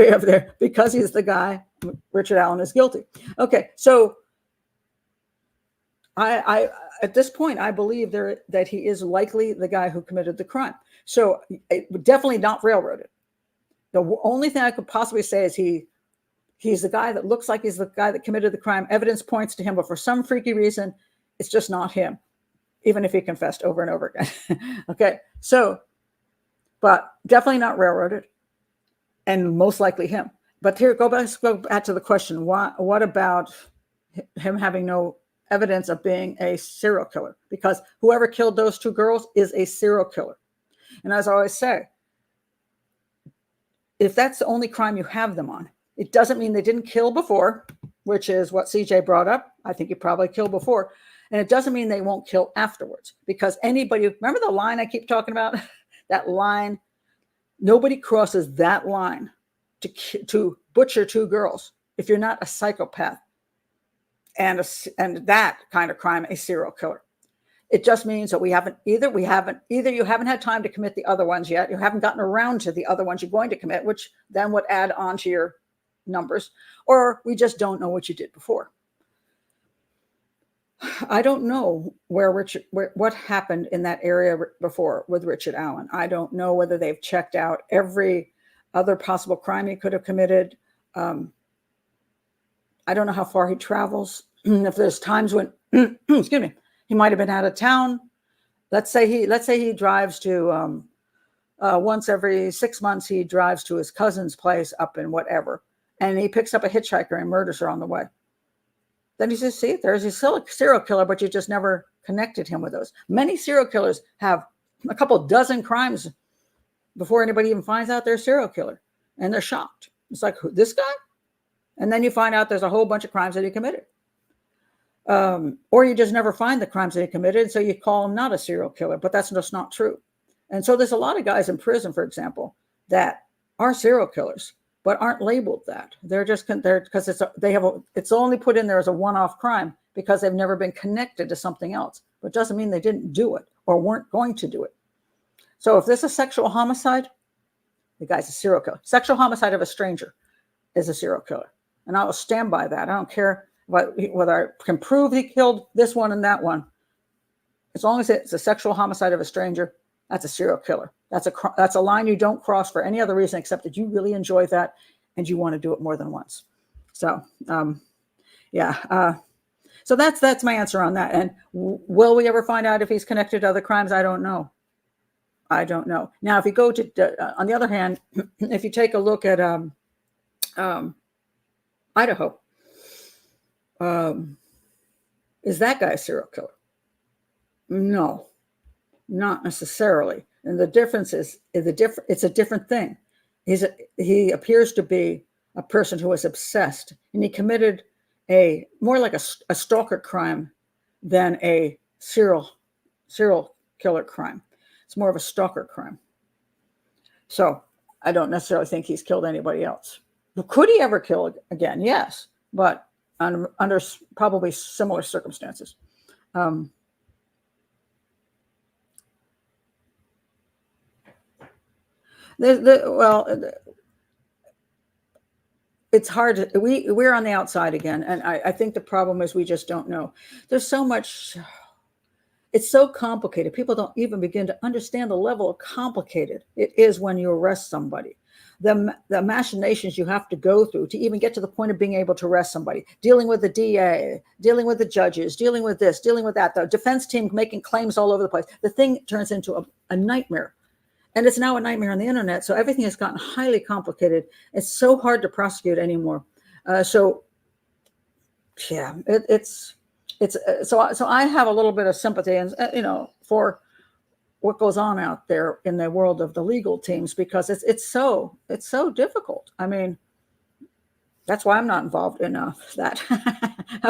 because he's the guy, Richard Allen is guilty. Okay, so I at this point, I believe that he is likely the guy who committed the crime. So definitely not railroaded. The only thing I could possibly say is he's the guy that looks like he's the guy that committed the crime. Evidence points to him, but for some freaky reason, it's just not him, even if he confessed over and over again. Okay, so, but definitely not railroaded, and most likely him. But here, go back to the question. What about him having no evidence of being a serial killer? Because whoever killed those 2 girls is a serial killer. And as I always say, if that's the only crime you have them on, it doesn't mean they didn't kill before, which is what CJ brought up. I think he probably killed before. And it doesn't mean they won't kill afterwards, because anybody, remember the line I keep talking about? That line, nobody crosses that line to butcher 2 girls if you're not a psychopath and that kind of crime, a serial killer. It just means that either you haven't had time to commit the other ones yet, you haven't gotten around to the other ones you're going to commit, which then would add on to your numbers, or we just don't know what you did before. I don't know what happened in that area before with Richard Allen. I don't know whether they've checked out every other possible crime he could have committed. I don't know how far he travels. If there's times when, excuse me, he might have been out of town. Let's say he drives to once every 6 months. He drives to his cousin's place up in whatever, and he picks up a hitchhiker and murders her on the way. Then he says, see, there's a serial killer, but you just never connected him with those. Many serial killers have a couple dozen crimes before anybody even finds out they're a serial killer, and they're shocked. It's like, this guy? And then you find out there's a whole bunch of crimes that he committed. Or you just never find the crimes that he committed, so you call him not a serial killer, but that's just not true. And so there's a lot of guys in prison, for example, that are serial killers, but aren't labeled that. They're just because it's only put in there as a one-off crime because they've never been connected to something else. But it doesn't mean they didn't do it or weren't going to do it. So if this is sexual homicide, the guy's a serial killer. Sexual homicide of a stranger is a serial killer, and I will stand by that. I don't care whether I can prove he killed this one and that one. As long as it's a sexual homicide of a stranger, that's a serial killer. That's a line you don't cross for any other reason except that you really enjoy that and you want to do it more than once. So, yeah. So that's my answer on that. And will we ever find out if he's connected to other crimes? I don't know. Now, if you go to, on the other hand, if you take a look at Idaho, is that guy a serial killer? No, not necessarily. And the difference is it's a different thing. He appears to be a person who is obsessed, and he committed more like a stalker crime than a serial killer crime. It's more of a stalker crime. So I don't necessarily think he's killed anybody else. But could he ever kill again? Yes, but under probably similar circumstances. It's hard to, we're on the outside again, and I think the problem is we just don't know. There's so much. It's so complicated. People don't even begin to understand the level of complicated it is when you arrest somebody. The machinations you have to go through to even get to the point of being able to arrest somebody, dealing with the DA, dealing with the judges, dealing with this, dealing with that, the defense team making claims all over the place. The thing turns into a nightmare. And it's now a nightmare on the internet. So everything has gotten highly complicated. It's so hard to prosecute anymore. So I have a little bit of sympathy and, for what goes on out there in the world of the legal teams, because it's so difficult. I mean, that's why I'm not involved in that.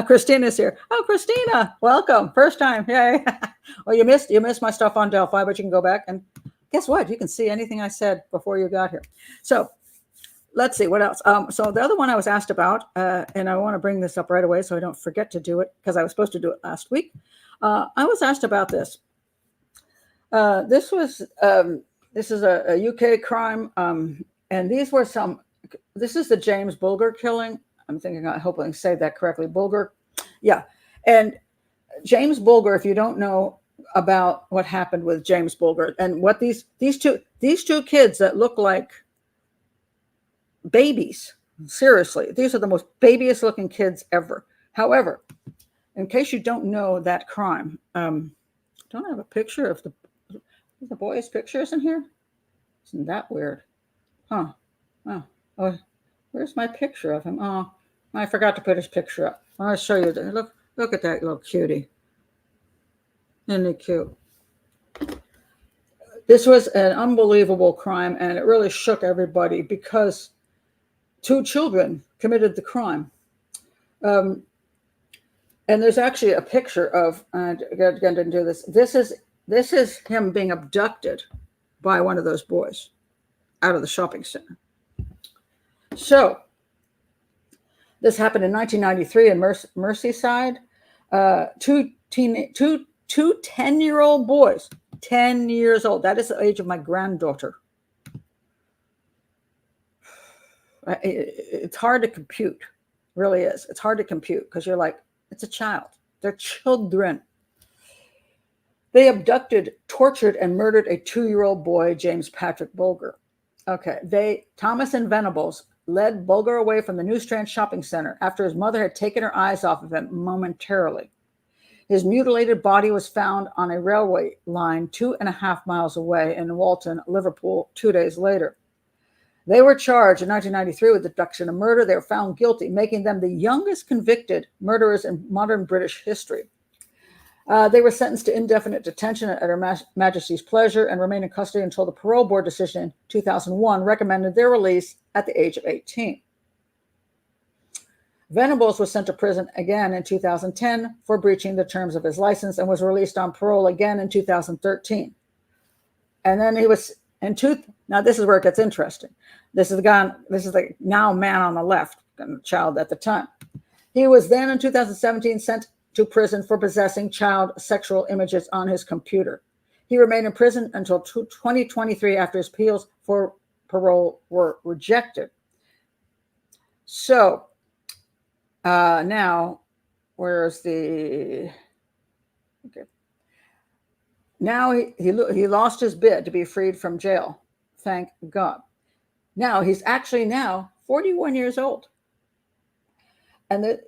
Christina's here. Oh, Christina, welcome. First time. Yay. Well, you missed my stuff on Delphi, but you can go back and guess what? You can see anything I said before you got here. So let's see what else. So the other one I was asked about, and I want to bring this up right away so I don't forget to do it because I was supposed to do it last week. I was asked about this. This is a UK crime, and this is the James Bulger killing. I hope I can say that correctly. Bulger, yeah. And James Bulger, if you don't know about what happened with James Bulger and what these two kids that look like babies, seriously, these are the most babyest looking kids ever. However, in case you don't know that crime, don't I have a picture of the boys' pictures in here? Isn't that weird? Huh? Oh, Where's my picture of him? Oh, I forgot to put his picture up. I'll show you. Look at that little cutie. Isn't he cute? This was an unbelievable crime, and it really shook everybody because 2 children committed the crime. And there's actually a picture of, again, didn't do this. This is him being abducted by one of those boys out of the shopping center. So this happened in 1993 in Merseyside. 2 10-year-old boys, 10 years old. That is the age of my granddaughter. It's hard to compute, really is. It's hard to compute because you're like, it's a child. They're children. They abducted, tortured, and murdered a 2-year-old boy, James Patrick Bulger. Okay, Thomas and Venables led Bulger away from the New Strand shopping center after his mother had taken her eyes off of him momentarily. His mutilated body was found on a railway line 2.5 miles away in Walton, Liverpool, 2 days later. They were charged in 1993 with abduction and murder. They were found guilty, making them the youngest convicted murderers in modern British history. They were sentenced to indefinite detention at Her Majesty's pleasure and remained in custody until the parole board decision in 2001 recommended their release at the age of 18. Venables was sent to prison again in 2010 for breaching the terms of his license and was released on parole again in 2013. And then he was now this is where it gets interesting. This is the now man on the left, child at the time. He was then in 2017 sent to prison for possessing child sexual images on his computer. He remained in prison until 2023 after his appeals for parole were rejected. So now, where's the? Okay. Now he lost his bid to be freed from jail. Thank God. Now he's actually 41 years old, and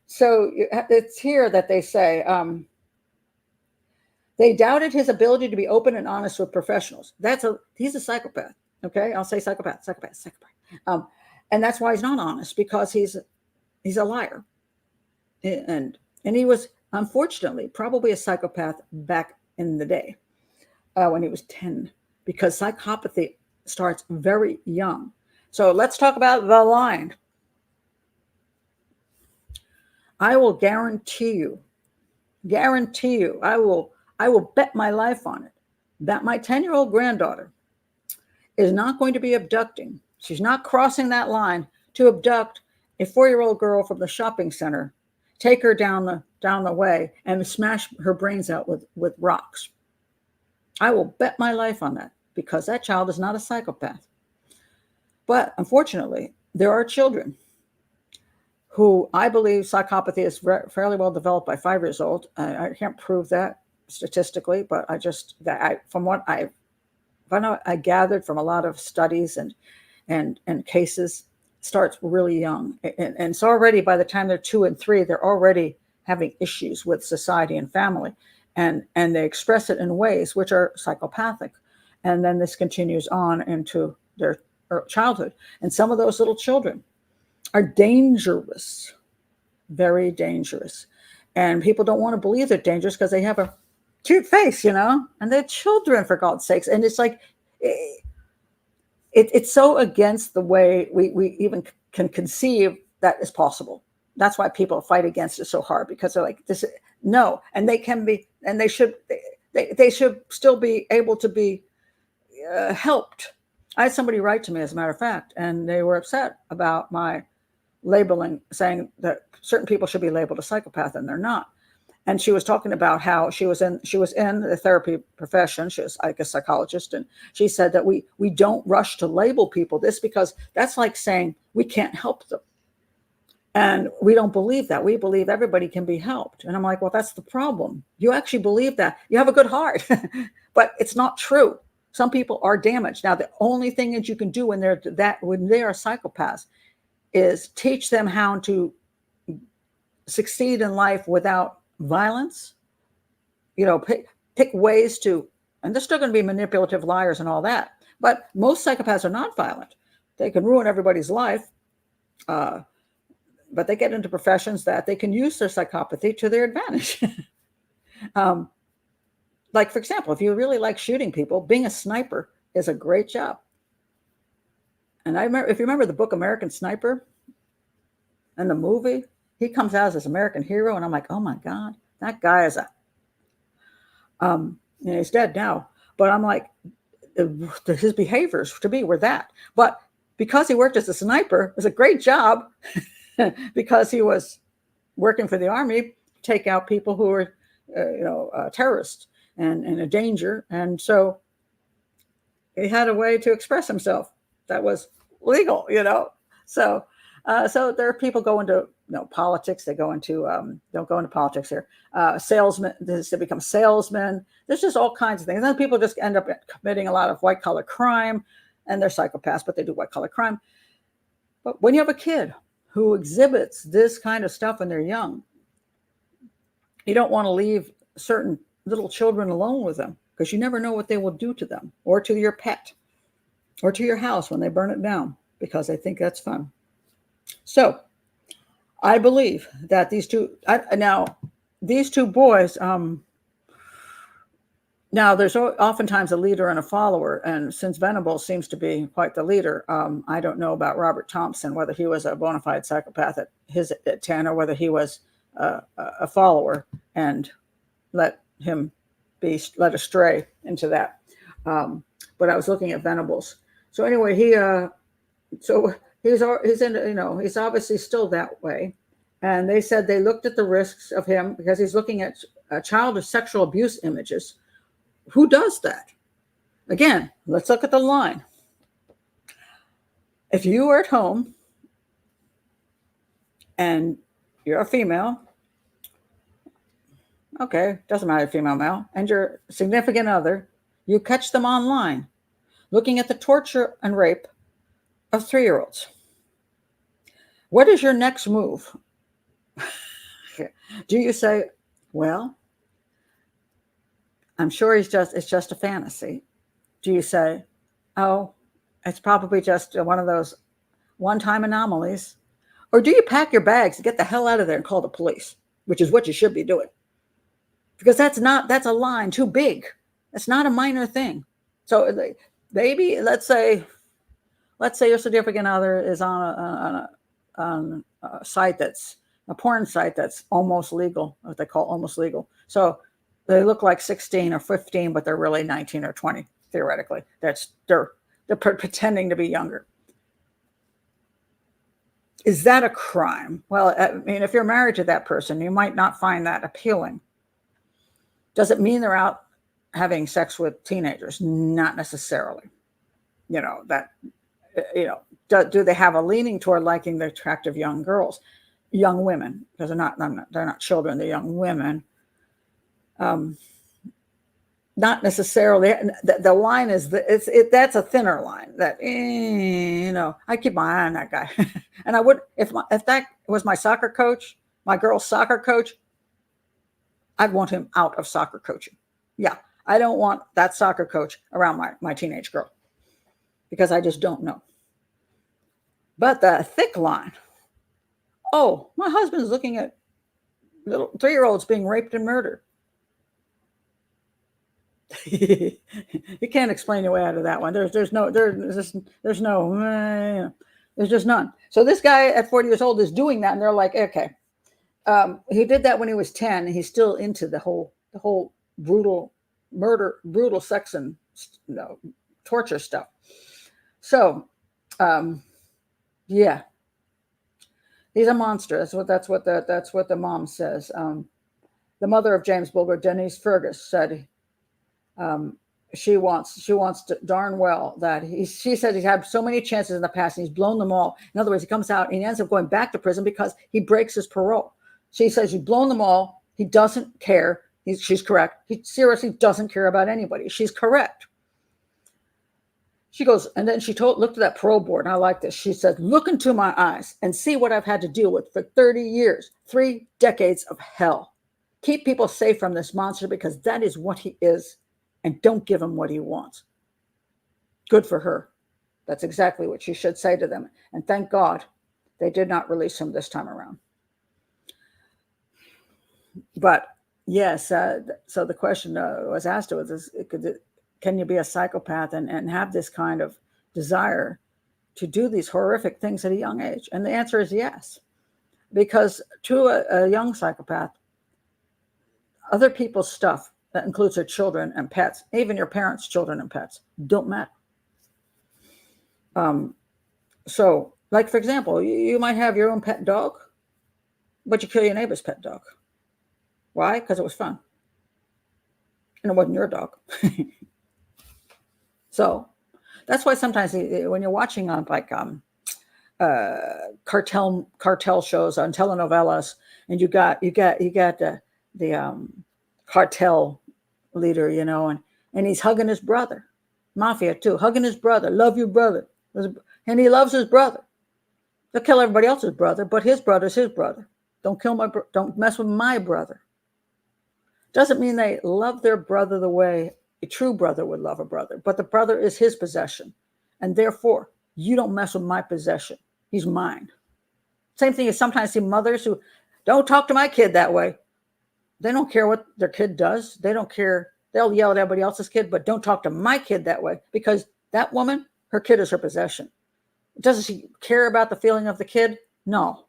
so it's here that they say they doubted his ability to be open and honest with professionals. He's a psychopath. Okay, I'll say psychopath. And that's why he's not honest, because he's a liar, and he was unfortunately probably a psychopath back in the day when he was 10, because psychopathy starts very young. So let's talk about the line. I will guarantee you, I will bet my life on it, that my 10-year-old granddaughter is not going to be abducting. She's not crossing that line to abduct a 4-year-old girl from the shopping center, take her down the way, and smash her brains out with rocks. I will bet my life on that, because that child is not a psychopath. But unfortunately, there are children who I believe psychopathy is fairly well developed by 5 years old. I can't prove that statistically, but from what I gathered from a lot of studies and cases, starts really young. And so already by the time they're 2 and 3, they're already having issues with society and family. And they express it in ways which are psychopathic. And then this continues on into their childhood. And some of those little children are dangerous, very dangerous. And people don't want to believe they're dangerous because they have a cute face, and they're children, for God's sakes. And it's like, it's so against the way we even can conceive that is possible. That's why people fight against it so hard, because they're like, this, no. And they can be, and they should still be able to be helped. I had somebody write to me, as a matter of fact, and they were upset about my labeling, saying that certain people should be labeled a psychopath and they're not. And she was talking about how she was in the therapy profession. She was like a psychologist. And she said that we don't rush to label people this, because that's like saying we can't help them. And we don't believe that. We believe everybody can be helped. And I'm like, well, that's the problem. You actually believe that. You have a good heart, but it's not true. Some people are damaged. Now, the only thing that you can do when they are psychopaths is teach them how to succeed in life without violence. Pick ways to, and they're still going to be manipulative liars and all that. But most psychopaths are not violent. They can ruin everybody's life, But they get into professions that they can use their psychopathy to their advantage. Like, for example, if you really like shooting people, being a sniper is a great job. And I remember, if you remember the book American Sniper and the movie, he comes out as this American hero, and I'm like, oh my God, that guy is he's dead now. But I'm like, his behaviors to me were that. But because he worked as a sniper, it was a great job because he was working for the army, take out people who were, terrorists and a danger. And so he had a way to express himself that was legal, So, so there are people go into politics. They go into don't go into politics here. Salesmen, they become salesmen. There's just all kinds of things. And then people just end up committing a lot of white collar crime, and they're psychopaths, but they do white collar crime. But when you have a kid who exhibits this kind of stuff when they're young, you don't want to leave certain little children alone with them, because you never know what they will do to them or to your pet or to your house when they burn it down, because they think that's fun. So I believe that these two boys, now there's oftentimes a leader and a follower. And since Venables seems to be quite the leader, I don't know about Robert Thompson, whether he was a bona fide psychopath at 10 or whether he was a follower and let him be led astray into that. But I was looking at Venables. So anyway, he's obviously still that way. And they said they looked at the risks of him because he's looking at childish sexual abuse images. Who does that? Again, let's look at the line. If you are at home and you're a female, okay, doesn't matter, female, male, and your significant other, you catch them online looking at the torture and rape of 3-year-olds. What is your next move? Do you say, well, I'm sure it's just a fantasy? Do you say, oh, it's probably just one of those one-time anomalies? Or do you pack your bags and get the hell out of there and call the police, which is what you should be doing? Because that's a line too big. It's not a minor thing. So maybe let's say your significant other is on a site that's a porn site that's almost legal, what they call almost legal. So they look like 16 or 15, but they're really 19 or 20, theoretically. They're pretending to be younger. Is that a crime? Well, I mean, if you're married to that person, you might not find that appealing. Does it mean they're out having sex with teenagers? Not necessarily. Do they have a leaning toward liking the attractive young girls, young women? Because they're not children, they're young women. Not necessarily. The line is that's a thinner line. That I keep my eye on that guy, and I would if that was my soccer coach, my girl's soccer coach, I'd want him out of soccer coaching. Yeah, I don't want that soccer coach around my teenage girl, because I just don't know. But the thick line, oh, my husband's looking at little 3-year-olds being raped and murdered. You can't explain your way out of that one. There's just none. So this guy at 40 years old is doing that, and they're like, okay, he did that when he was 10. And he's still into the whole brutal murder, brutal sex and torture stuff. So, yeah, he's a monster. That's what the mom says. The mother of James Bulger, Denise Fergus, said. She wants to darn well that she said he's had so many chances in the past and he's blown them all. In other words, he comes out and he ends up going back to prison because he breaks his parole. She says he's blown them all. He doesn't care. She's correct. He seriously doesn't care about anybody. She's correct. She goes, and then she looked at that parole board, and I like this. She said, look into my eyes and see what I've had to deal with for 30 years, 3 decades of hell. Keep people safe from this monster, because that is what he is. And don't give him what he wants. Good for her. That's exactly what she should say to them. And thank God They did not release him this time around. But yes, so the question was asked to us, can you be a psychopath and have this kind of desire to do these horrific things at a young age? And the answer is yes. Because to a young psychopath, other people's stuff, that includes their children and pets, even your parents' children and pets, don't matter. So, like, for example, you might have your own pet dog, but you kill your neighbor's pet dog. Why? Because it was fun. And it wasn't your dog. So that's why sometimes when you're watching on cartel shows on telenovelas, and you got the cartel leader, you know, and he's hugging his brother, mafia too, hugging his brother, love your brother, and he loves his brother. They'll kill everybody else's brother, but his brother's his brother. Don't mess with my brother. Doesn't mean they love their brother the way a true brother would love a brother, but the brother is his possession, and therefore you don't mess with my possession. He's mine. Same thing as sometimes see mothers who don't talk to my kid that way. They don't care what their kid does. They don't care. They'll yell at everybody else's kid, but don't talk to my kid that way, because that woman, her kid is her possession. Doesn't she care about the feeling of the kid? No.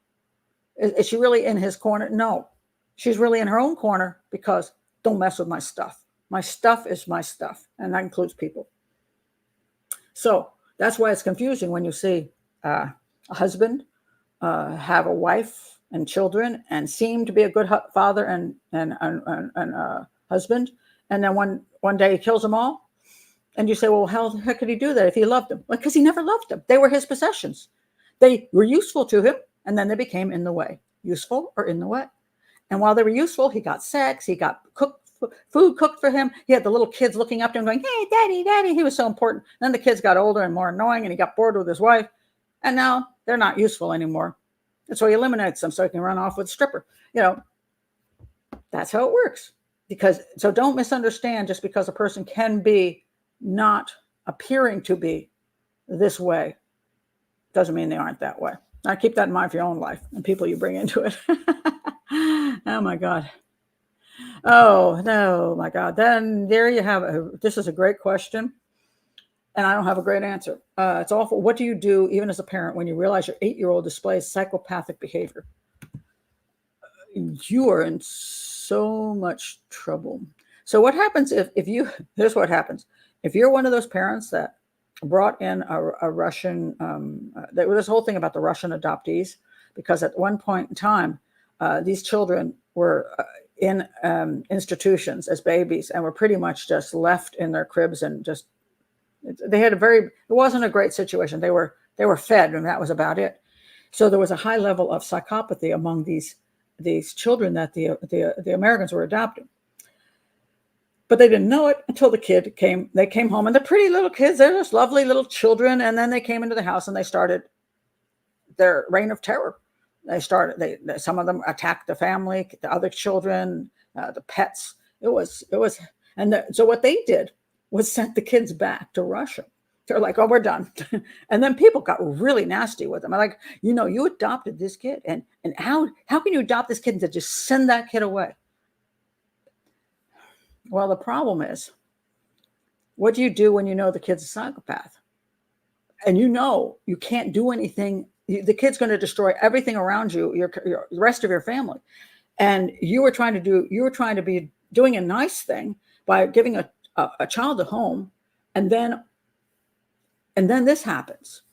Is she really in his corner? No. She's really in her own corner because don't mess with my stuff. My stuff is my stuff, and that includes people. So that's why it's confusing when you see a husband have a wife and children and seem to be a good father and husband, and then one day he kills them all, and you say, well, how the heck could he do that if he loved them? Because he never loved them. They were his possessions. They were useful to him, and then they became in the way. Useful or in the way. And while they were useful, he got sex, he got food cooked for him. He had the little kids looking up to him going, hey, daddy, daddy. He was so important. Then the kids got older and more annoying, and he got bored with his wife. And now they're not useful anymore. And so he eliminates them so he can run off with a stripper. You know, that's how it works. So don't misunderstand, just because a person can be not appearing to be this way doesn't mean they aren't that way. Now keep that in mind for your own life and people you bring into it. Oh my God. Oh no, my God. Then there you have it. This is a great question, and I don't have a great answer. It's awful. What do you do, even as a parent, when you realize your 8-year-old displays psychopathic behavior? You are in so much trouble. So what happens here's what happens. If you're one of those parents that brought in a Russian, there was this whole thing about the Russian adoptees, because at one point in time, these children were in institutions as babies and were pretty much just left in their cribs, and just it wasn't a great situation. They were fed, and that was about it. So there was a high level of psychopathy among these children that the Americans were adopting. But they didn't know it until the kid came. They came home, and they're pretty little kids. They're just lovely little children. And then they came into the house and they started their reign of terror. Some of them attacked the family, the other children, the pets. So what they did was sent the kids back to Russia. They're like, oh, we're done. And then people got really nasty with them. I'm like, you adopted this kid, and how can you adopt this kid and just send that kid away? Well, the problem is, what do you do when you know the kid's a psychopath? And you can't do anything. The kid's going to destroy everything around you, the rest of your family. And you were trying to be doing a nice thing by giving a child a home, and then this happens.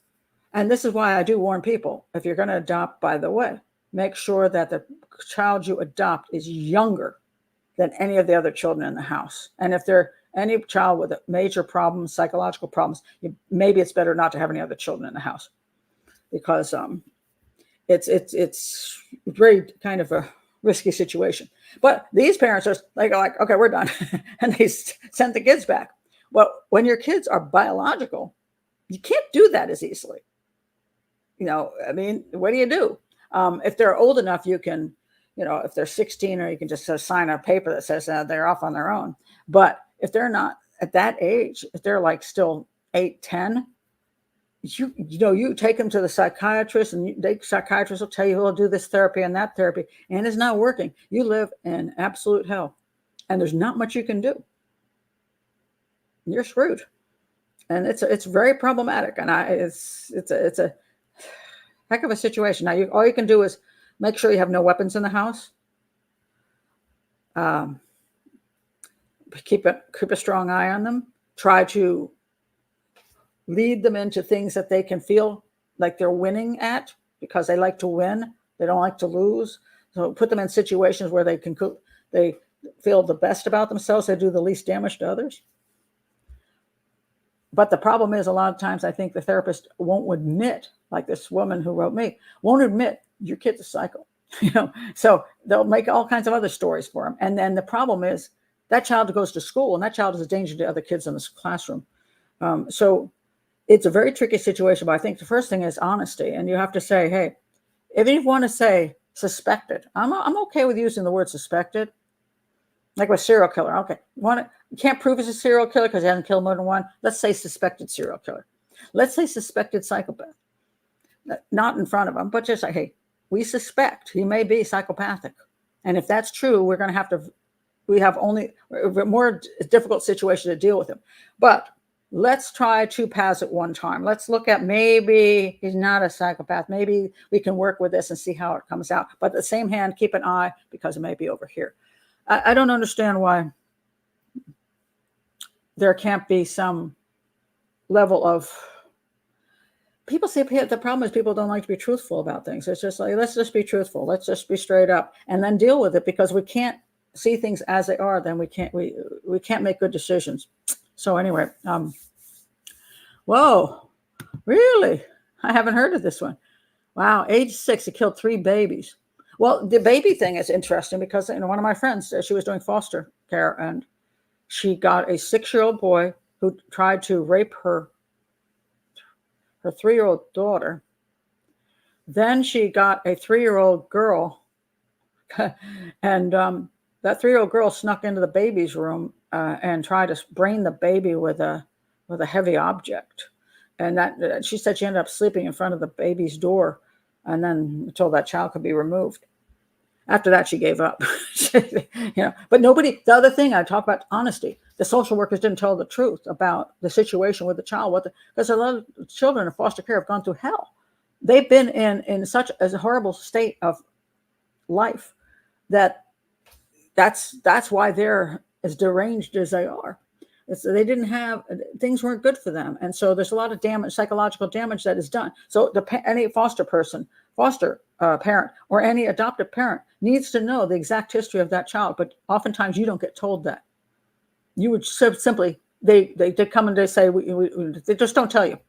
And this is why I do warn people, if you're going to adopt, by the way, make sure that the child you adopt is younger than any of the other children in the house. And if they're any child with major problems, psychological problems, maybe it's better not to have any other children in the house, because it's very kind of a risky situation. But these parents are like, okay, we're done. And they sent the kids back. Well, when your kids are biological, you can't do that as easily. I mean, what do you do? If they're old enough, you can, if they're 16, or you can just sign a paper that says they're off on their own. But if they're not at that age, if they're like still 8, 10, you take them to the psychiatrist, and the psychiatrist will tell you he'll do this therapy and that therapy, and it's not working. You live in absolute hell, and there's not much you can do. You're screwed, and it's very problematic, and it's a heck of a situation. Now, all you can do is make sure you have no weapons in the house. Keep a strong eye on them. Try to lead them into things that they can feel like they're winning at, because they like to win. They don't like to lose. So put them in situations where they feel the best about themselves. They do the least damage to others. But the problem is, a lot of times I think the therapist won't admit, like this woman who wrote me, won't admit your kid's a psycho. So they'll make all kinds of other stories for him. And then the problem is that child goes to school, and that child is a danger to other kids in this classroom. So it's a very tricky situation, but I think the first thing is honesty. And you have to say, hey, if you want to say suspected, I'm okay with using the word suspected. Like with serial killer. Okay. You can't prove he's a serial killer because he hasn't killed more than one. Let's say suspected serial killer. Let's say suspected psychopath. Not in front of him, but just like, hey, we suspect he may be psychopathic. And if that's true, we have only a more difficult situation to deal with him. But let's try 2 paths at one time. Let's look at, maybe he's not a psychopath. Maybe we can work with this and see how it comes out. But at the same hand, keep an eye, because it may be over here. I don't understand why there can't be some level of, people say the problem is people don't like to be truthful about things. It's just like, let's just be truthful. Let's just be straight up and then deal with it, because we can't see things as they are. Then we can't make good decisions. So anyway, whoa, really? I haven't heard of this one. Wow, age 6, he killed 3 babies. Well, the baby thing is interesting because one of my friends, she was doing foster care, and she got a 6-year-old boy who tried to rape her 3-year-old daughter. Then she got a 3-year-old girl, and that 3-year-old girl snuck into the baby's room and tried to brain the baby with a heavy object. And that she said she ended up sleeping in front of the baby's door, and then until that child could be removed. After that, she gave up. But the other thing I talk about, honesty. The social workers didn't tell the truth about the situation with the child. Because a lot of children in foster care have gone through hell. They've been in such a horrible state of life that's why they're as deranged as they are. Things weren't good for them. And so there's a lot of damage, psychological damage that is done. So any foster parent or any adoptive parent needs to know the exact history of that child. But oftentimes you don't get told that. You would simply, they come and they say, they just don't tell you.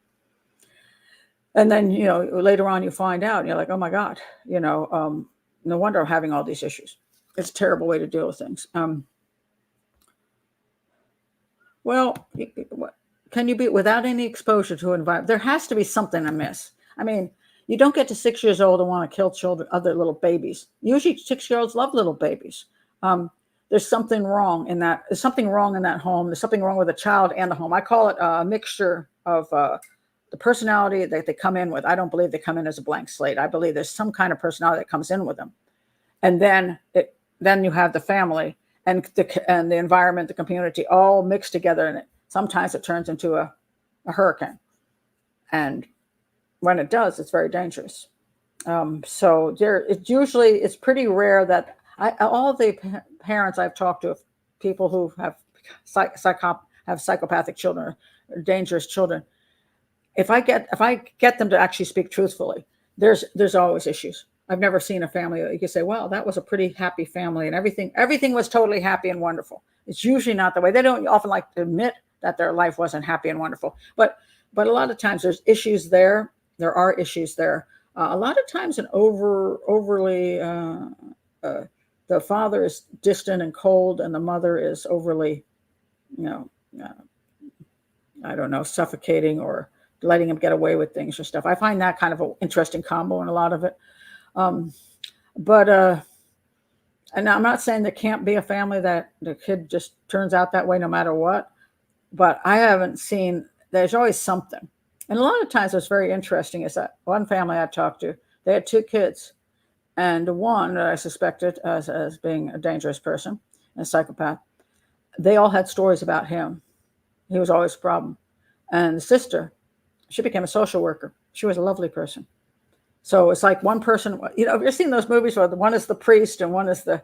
And then, later on you find out and you're like, oh my God, no wonder I'm having all these issues. It's a terrible way to deal with things. Well, can you be without any exposure to environment? There has to be something amiss. I mean, you don't get to 6 years old and want to kill children, other little babies. Usually 6-year-olds love little babies. There's something wrong in that. There's something wrong in that home. There's something wrong with the child and the home. I call it a mixture of the personality that they come in with. I don't believe they come in as a blank slate. I believe there's some kind of personality that comes in with them. And then you have the family and the environment, the community, all mixed together. And sometimes it turns into a hurricane. And when it does, it's very dangerous. So it's pretty rare that all the parents I've talked to, people who have psychopathic children, or dangerous children, if I get them to actually speak truthfully, there's always issues. I've never seen a family that you can say, well, that was a pretty happy family and everything was totally happy and wonderful. It's usually not the way. They don't often like to admit that their life wasn't happy and wonderful. But a lot of times there's issues there. There are issues there. A lot of times overly, the father is distant and cold and the mother is overly, suffocating or letting him get away with things or stuff. I find that kind of an interesting combo in a lot of it. And I'm not saying there can't be a family that the kid just turns out that way no matter what, but I haven't seen, there's always something. And a lot of times what's very interesting is that one family I talked to, they had 2 kids. And one that I suspected as being a dangerous person, a psychopath, they all had stories about him. He was always a problem. And the sister, she became a social worker. She was a lovely person. So it's like one person, you've seen those movies where one is the priest and one is the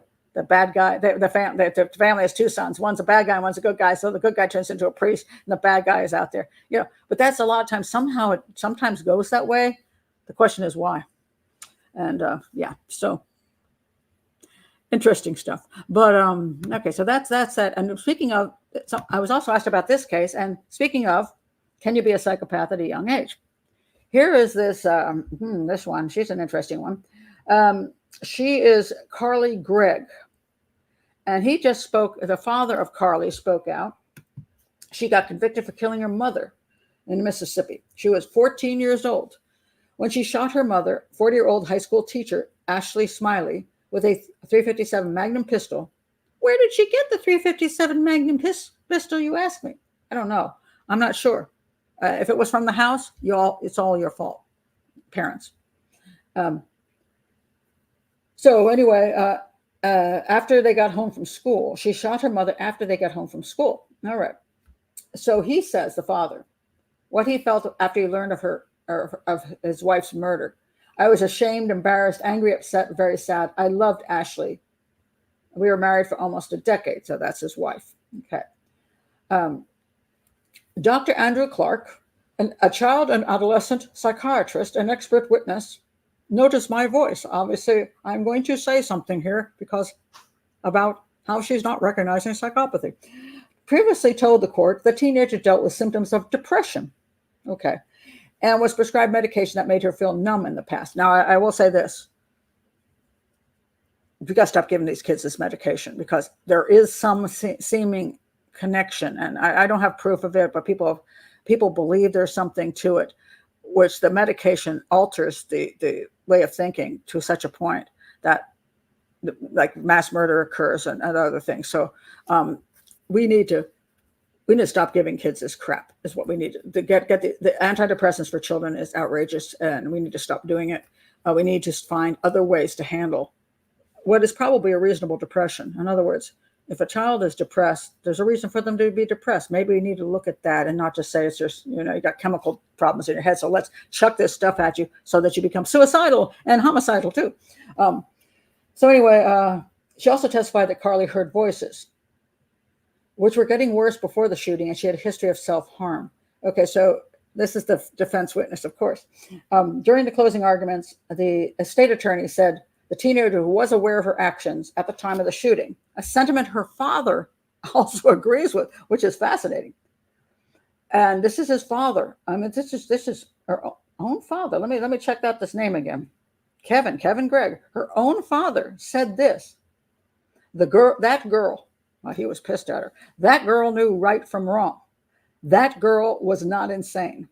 bad guy. The family has 2 sons. One's a bad guy and one's a good guy. So the good guy turns into a priest and the bad guy is out there. But that's a lot of times, somehow it sometimes goes that way. The question is why. And so interesting stuff. But okay, so that's that. And speaking of, so I was also asked about this case. And speaking of, can you be a psychopath at a young age? Here is this this one. She's an interesting one. She is Carly Gregg, and he just spoke. The father of Carly spoke out. She got convicted for killing her mother in Mississippi. She was 14 years old when she shot her mother, 40-year-old high school teacher Ashley Smiley, with a .357 Magnum pistol. Where did she get the .357 Magnum pistol, you ask me? I don't know. I'm not sure. If it was from the house, it's all your fault, parents. So anyway, after they got home from school, she shot her mother after they got home from school. All right. So he says, the father, what he felt after he learned of his wife's murder. I was ashamed, embarrassed, angry, upset, very sad. I loved Ashley. We were married for almost a decade, so that's his wife. Okay. Dr. Andrew Clark, a child and adolescent psychiatrist and expert witness, noticed my voice. Obviously, I'm going to say something here because about how she's not recognizing psychopathy. Previously told the court the teenager dealt with symptoms of depression. Okay. And was prescribed medication that made her feel numb in the past. Now, I will say this. You got to stop giving these kids this medication because there is some seeming connection. And I don't have proof of it, but people believe there's something to it, which the medication alters the way of thinking to such a point that like mass murder occurs and other things. So we need to stop giving kids this crap is what we need to get. The antidepressants for children is outrageous and we need to stop doing it. We need to find other ways to handle what is probably a reasonable depression. In other words, if a child is depressed, there's a reason for them to be depressed. Maybe we need to look at that and not just say it's just, you got chemical problems in your head. So let's chuck this stuff at you so that you become suicidal and homicidal too. So anyway, she also testified that Carly heard voices, which were getting worse before the shooting, and she had a history of self-harm. Okay, so this is the defense witness, of course. During the closing arguments, the state attorney said the teenager who was aware of her actions at the time of the shooting, a sentiment her father also agrees with, which is fascinating. And this is his father. I mean, this is her own father. Let me check out this name again. Kevin Gregg. Her own father said this. That girl. Well, he was pissed at her. That girl knew right from wrong. That girl was not insane.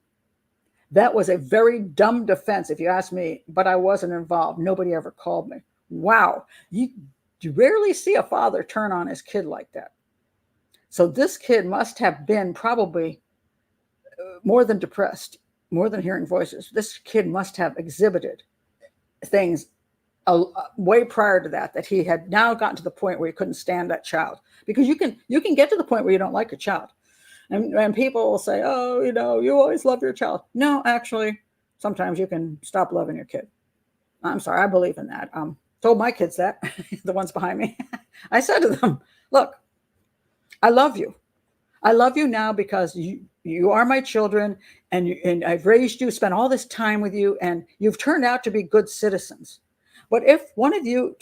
That was a very dumb defense, if you ask me, but I wasn't involved. Nobody ever called me. Wow. You rarely see a father turn on his kid like that. So this kid must have been probably more than depressed, more than hearing voices. This kid must have exhibited things way prior to that he had now gotten to the point where he couldn't stand that child. Because you can get to the point where you don't like a child. And people will say, oh, you always love your child. No, actually, sometimes you can stop loving your kid. I'm sorry, I believe in that. Told my kids that, the ones behind me. I said to them, look, I love you. I love you now because you are my children and I've raised you, spent all this time with you, and you've turned out to be good citizens. But if one of you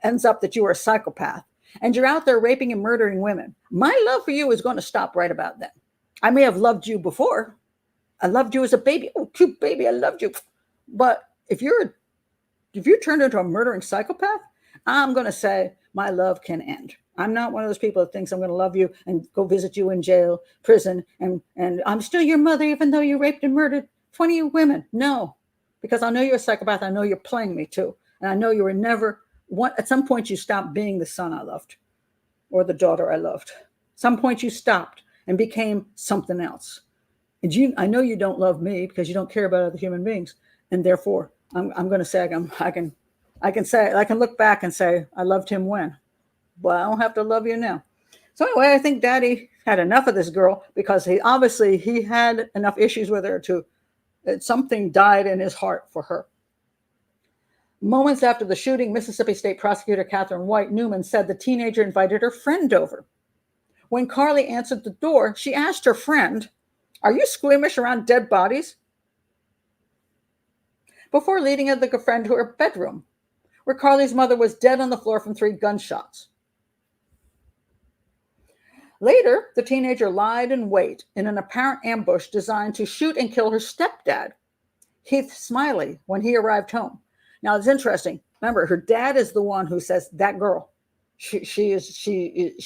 ends up that you are a psychopath, and you're out there raping and murdering women, my love for you is going to stop right about then. I may have loved you before. I loved you as a baby. Oh, cute baby, I loved you. But if you turned into a murdering psychopath, I'm going to say my love can end. I'm not one of those people that thinks I'm going to love you and go visit you in jail, prison, and I'm still your mother even though you raped and murdered 20 women. No, because I know you're a psychopath. I know you're playing me too. And I know you were never... At some point, you stopped being the son I loved or the daughter I loved. At some point, you stopped and became something else. And I know you don't love me because you don't care about other human beings. And therefore, I'm going to say, I can look back and say, I loved him when, but I don't have to love you now. So anyway, I think Daddy had enough of this girl because he had enough issues with her something died in his heart for her. Moments after the shooting, Mississippi State Prosecutor Catherine White Newman said the teenager invited her friend over. When Carly answered the door, she asked her friend, "Are you squeamish around dead bodies?" Before leading the friend to her bedroom, where Carly's mother was dead on the floor from 3 gunshots. Later, the teenager lied in wait in an apparent ambush designed to shoot and kill her stepdad, Heath Smiley, when he arrived home. Now, it's interesting. Remember, her dad is the one who says, that girl, she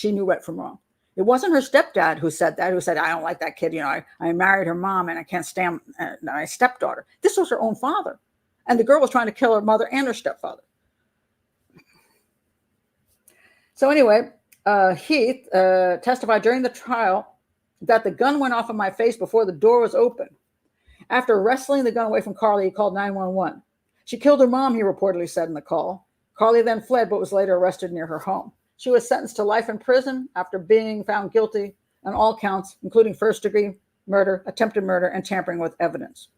knew right from wrong. It wasn't her stepdad who said that, I don't like that kid. I married her mom and I can't stand my stepdaughter. This was her own father. And the girl was trying to kill her mother and her stepfather. So anyway, Heath testified during the trial that the gun went off in my face before the door was open. After wrestling the gun away from Carly, he called 911. She killed her mom, he reportedly said in the call. Carly then fled, but was later arrested near her home. She was sentenced to life in prison after being found guilty on all counts, including first-degree murder, attempted murder, and tampering with evidence.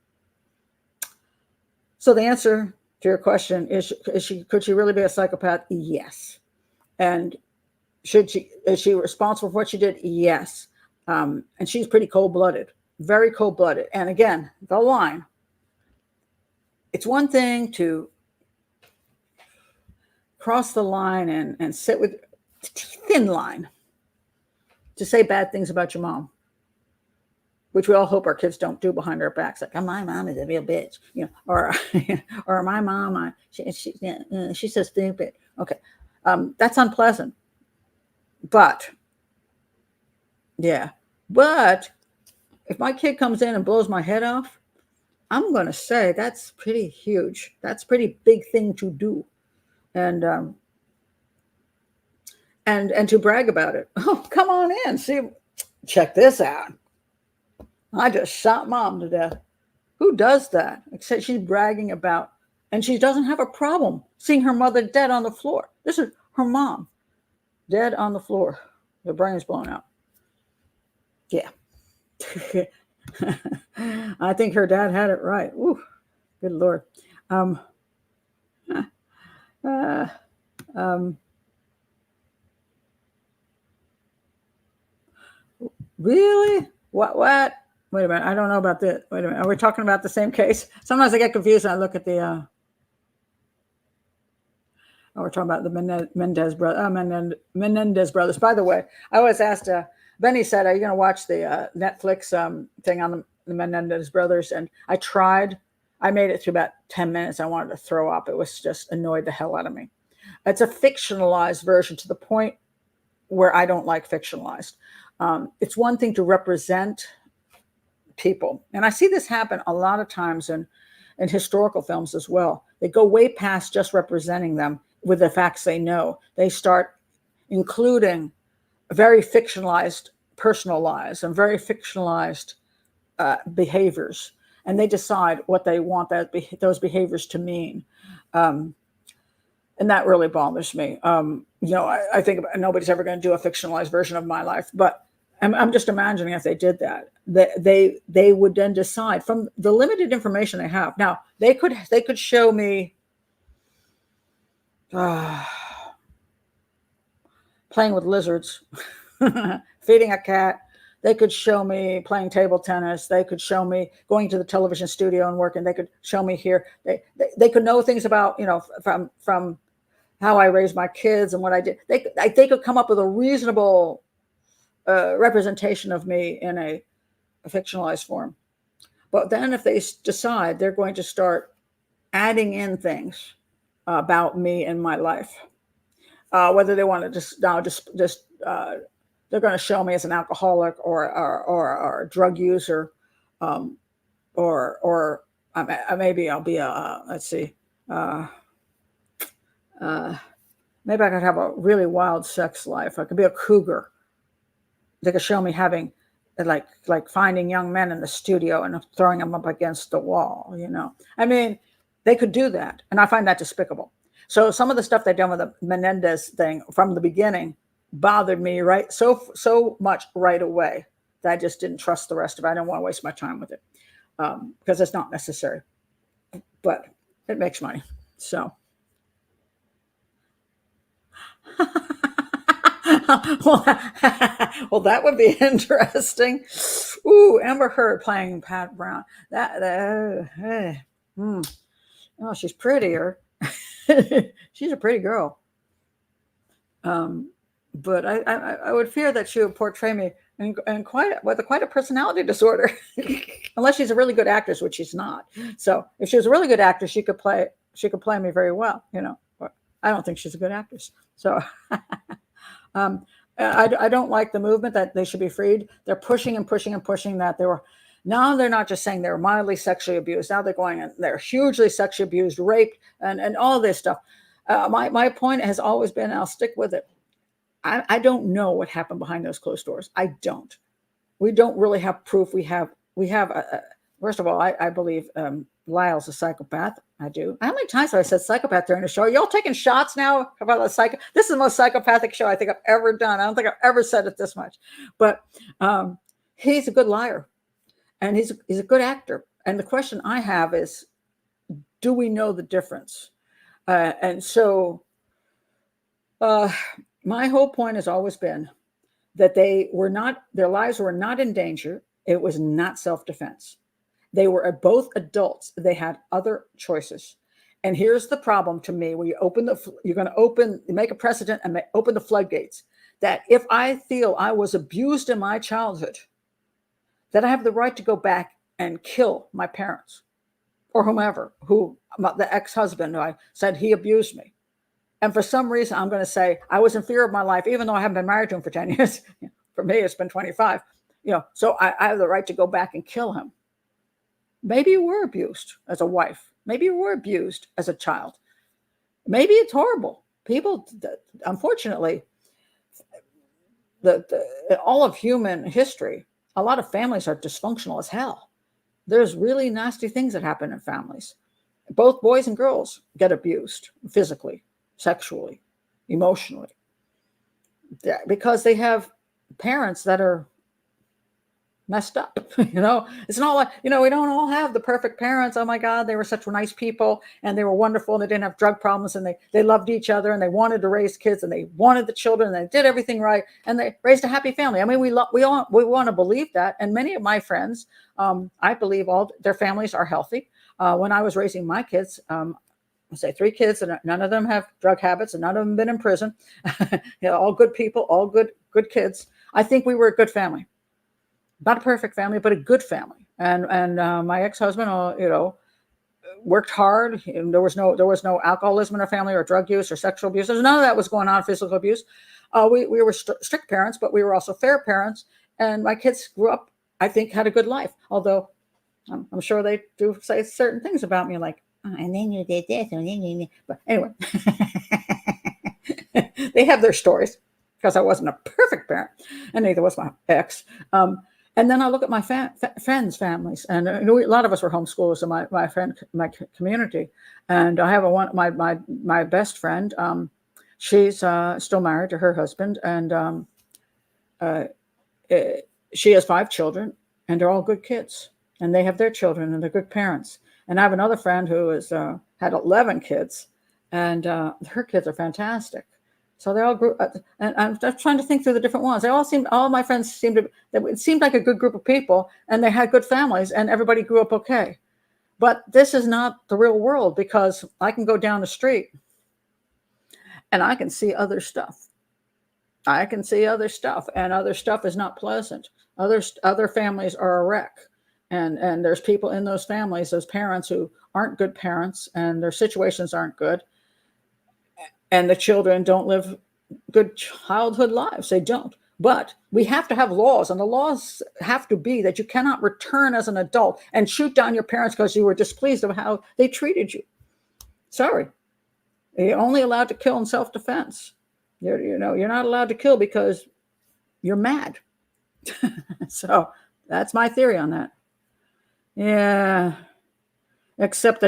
So the answer to your question is could she really be a psychopath? Yes. And is she responsible for what she did? Yes. And she's pretty cold-blooded, very cold-blooded. And again, the line, it's one thing to cross the line and sit with thin line to say bad things about your mom, which we all hope our kids don't do behind our backs. Like, oh, my mom is a real bitch, or my mom, she's so stupid. Okay. That's unpleasant. But if my kid comes in and blows my head off, I'm going to say that's pretty huge. That's a pretty big thing to do. And to brag about it. Oh, come on in. See, check this out. I just shot mom to death. Who does that? Except she's bragging about, and she doesn't have a problem seeing her mother dead on the floor. This is her mom, dead on the floor. The brain's blown out. Yeah. I think her dad had it right. Ooh, good Lord. Really? What? Wait a minute. I don't know about this. Wait a minute. Are we talking about the same case? Sometimes I get confused and I look at the, we're talking about the Menendez brothers. By the way, I always asked, Benny said, are you going to watch the Netflix thing on the Menendez brothers? And I tried. I made it through about 10 minutes. I wanted to throw up. It was just annoyed the hell out of me. It's a fictionalized version to the point where I don't like fictionalized. It's one thing to represent people. And I see this happen a lot of times in historical films as well. They go way past just representing them with the facts they know. They start including very fictionalized personal lives and very fictionalized behaviors. And they decide what they want those behaviors to mean. And that really bothers me. I think nobody's ever going to do a fictionalized version of my life, but I'm just imagining if they did that, they would then decide from the limited information they have. Now they could show me playing with lizards, feeding a cat. They could show me playing table tennis. They could show me going to the television studio and working. They could show me here. They could know things about, from how I raised my kids and what I did. They could come up with a reasonable representation of me in a fictionalized form. But then if they decide they're going to start adding in things about me and my life, whether they want to they're going to show me as an alcoholic or a drug user, or maybe I'll be let's see, maybe I could have a really wild sex life. I could be a cougar. They could show me having like finding young men in the studio and throwing them up against the wall. I mean, they could do that, and I find that despicable. So some of the stuff they've done with the Menendez thing from the beginning bothered me so much right away that I just didn't trust the rest of it. I don't want to waste my time with it because it's not necessary, but it makes money. So. Well, that would be interesting. Ooh, Amber Heard playing Pat Brown. Oh, she's prettier. She's a pretty girl. But I would fear that she would portray me with quite a personality disorder, unless she's a really good actress, which she's not. So if she was a really good actress, she could play me very well. But I don't think she's a good actress. So. I don't like the movement that they should be freed. They're pushing and pushing and pushing that now they're not just saying they were mildly sexually abused. Now they're going and they're hugely sexually abused, raped, and all this stuff. My point has always been, and I'll stick with it. I don't know what happened behind those closed doors. I don't. We don't really have proof. We have first of all, I believe Lyle's a psychopath. I do. How many times have I said psychopath during the show? Y'all taking shots now about the psycho? This is the most psychopathic show I think I've ever done. I don't think I've ever said it this much. But he's a good liar, and he's a good actor. And the question I have is, do we know the difference? And so my whole point has always been that their lives were not in danger. It was not self-defense. They were both adults. They had other choices. And here's the problem to me: when you're going to make a precedent and open the floodgates, that if I feel I was abused in my childhood, that I have the right to go back and kill my parents or whomever, the ex-husband who I said he abused me. And for some reason, I'm going to say I was in fear of my life, even though I haven't been married to him for 10 years. For me, it's been 25. So I have the right to go back and kill him. Maybe you were abused as a wife. Maybe you were abused as a child. Maybe it's horrible. People, unfortunately, all of human history, a lot of families are dysfunctional as hell. There's really nasty things that happen in families. Both boys and girls get abused physically, sexually, emotionally, because they have parents that are messed up. It's not like, we don't all have the perfect parents. Oh my God, they were such nice people and they were wonderful and they didn't have drug problems and they loved each other and they wanted to raise kids and they wanted the children and they did everything right and they raised a happy family. I mean, we want to believe that. And many of my friends, I believe all their families are healthy. When I was raising my kids, I say 3 kids and none of them have drug habits and none of them been in prison. All good people, all good kids. I think we were a good family. Not a perfect family, but a good family. And my ex-husband, worked hard. There was no alcoholism in our family or drug use or sexual abuse. None of that was going on, physical abuse. We were strict parents, but we were also fair parents. And my kids grew up, I think, had a good life. Although I'm sure they do say certain things about me, like, oh, and then you did this. But anyway, they have their stories because I wasn't a perfect parent, and neither was my ex. And then I look at my friends' families, and a lot of us were homeschoolers in my community. And I have my best friend. She's still married to her husband, and she has 5 children, and they're all good kids, and they have their children, and they're good parents. And I have another friend who has had 11 kids, and her kids are fantastic. So they all grew up, and I'm just trying to think through the different ones. All my friends it seemed like a good group of people, and they had good families, and everybody grew up okay. But this is not the real world, because I can go down the street and I can see other stuff. And other stuff is not pleasant. Other families are a wreck. And there's people in those families, those parents who aren't good parents, and their situations aren't good. And the children don't live good childhood lives. They don't. But we have to have laws, and the laws have to be that you cannot return as an adult and shoot down your parents because you were displeased of how they treated you. Sorry. You're only allowed to kill in self-defense. You're not allowed to kill because you're mad. So that's my theory on that. Yeah. Except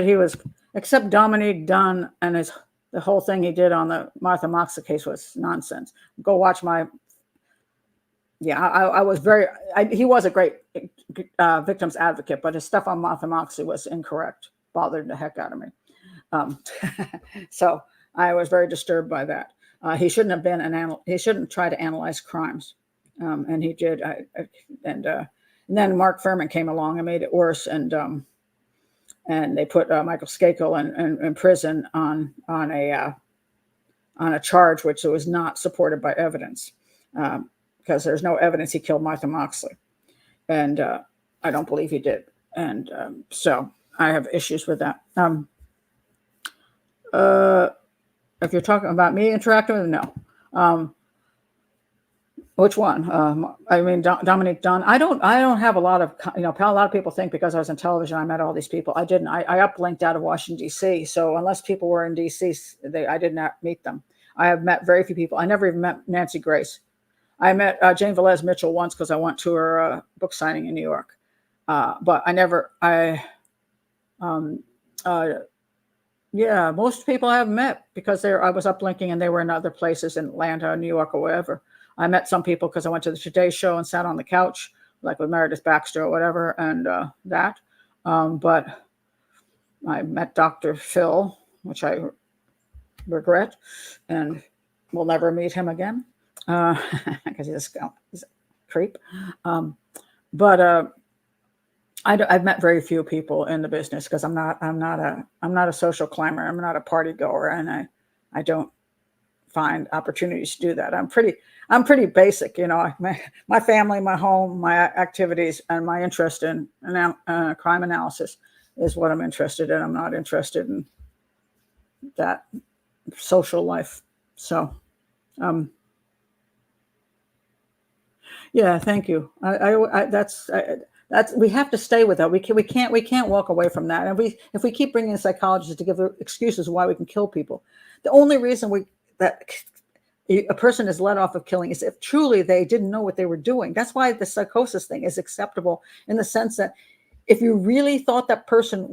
Dominique Dunn and the whole thing he did on the Martha Moxa case was nonsense. Go watch my. Yeah, I was he was a great victim's advocate, but his stuff on Martha Moxley was incorrect. Bothered the heck out of me. So I was very disturbed by that. He shouldn't have been he shouldn't try to analyze crimes, and he did. And then Mark Furman came along and made it worse, and they put Michael Skakel in prison on a charge which was not supported by evidence, because there's no evidence he killed Martha Moxley, and I don't believe he did, and so I have issues with that. If you're talking about me interacting with, no. Which one? I mean, Dominique Dunn. I don't have a lot of, a lot of people think because I was on television, I met all these people. I didn't. I uplinked out of Washington, D.C. So unless people were in D.C., I did not meet them. I have met very few people. I never even met Nancy Grace. I met Jane Velez Mitchell once because I went to her book signing in New York. But yeah, most people I have met because I was uplinking and they were in other places in Atlanta, New York, or wherever. I met some people because I went to the Today Show and sat on the couch, like with Meredith Baxter or whatever, and that. But I met Dr. Phil, which I regret, and will never meet him again because he's a creep. But I've met very few people in the business because I'm not a social climber. I'm not a party goer, and I don't find opportunities to do that. I'm pretty basic, my family, my home, my activities, and my interest in crime analysis is what I'm interested in. I'm not interested in that social life. So, yeah, thank you. That's we have to stay with that. We can't walk away from that. And if we keep bringing in psychologists to give excuses why we can kill people, the only reason that a person is let off of killing is if truly they didn't know what they were doing. That's why the psychosis thing is acceptable in the sense that if you really thought that person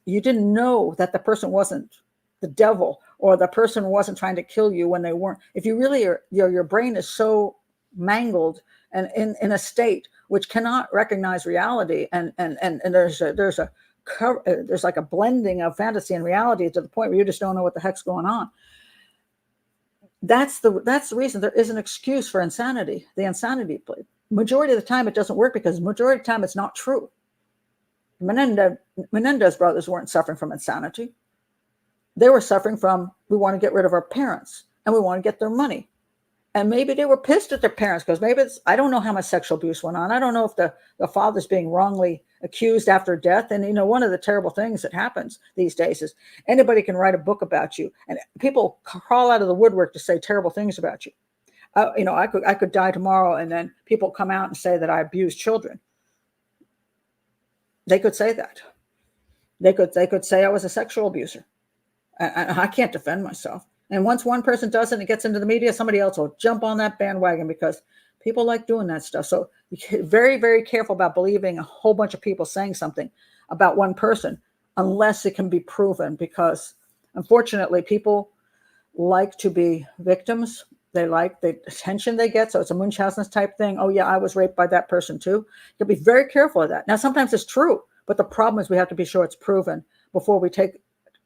you didn't know that the person wasn't the devil or the person wasn't trying to kill you when they weren't. If you really your brain is so mangled and in a state which cannot recognize reality, and there's like a blending of fantasy and reality to the point where you just don't know what the heck's going on. That's the reason there is an excuse for insanity. The insanity plea. Majority of the time it doesn't work because majority of the time it's not true. Menendez brothers weren't suffering from insanity. They were suffering from, we want to get rid of our parents and we want to get their money. And maybe they were pissed at their parents because maybe I don't know how much sexual abuse went on. I don't know if the father's being wrongly accused after death. And, one of the terrible things that happens these days is anybody can write a book about you and people crawl out of the woodwork to say terrible things about you. I could die tomorrow and then people come out and say that I abused children. They could say that. They could say I was a sexual abuser. I can't defend myself. And once one person does it and it gets into the media, somebody else will jump on that bandwagon because people like doing that stuff. So very, very careful about believing a whole bunch of people saying something about one person unless it can be proven, because unfortunately people like to be victims. They like the attention they get. So it's a Munchausen's type thing. Oh yeah, I was raped by that person too. You have to be very careful of that. Now, sometimes it's true, but the problem is we have to be sure it's proven before we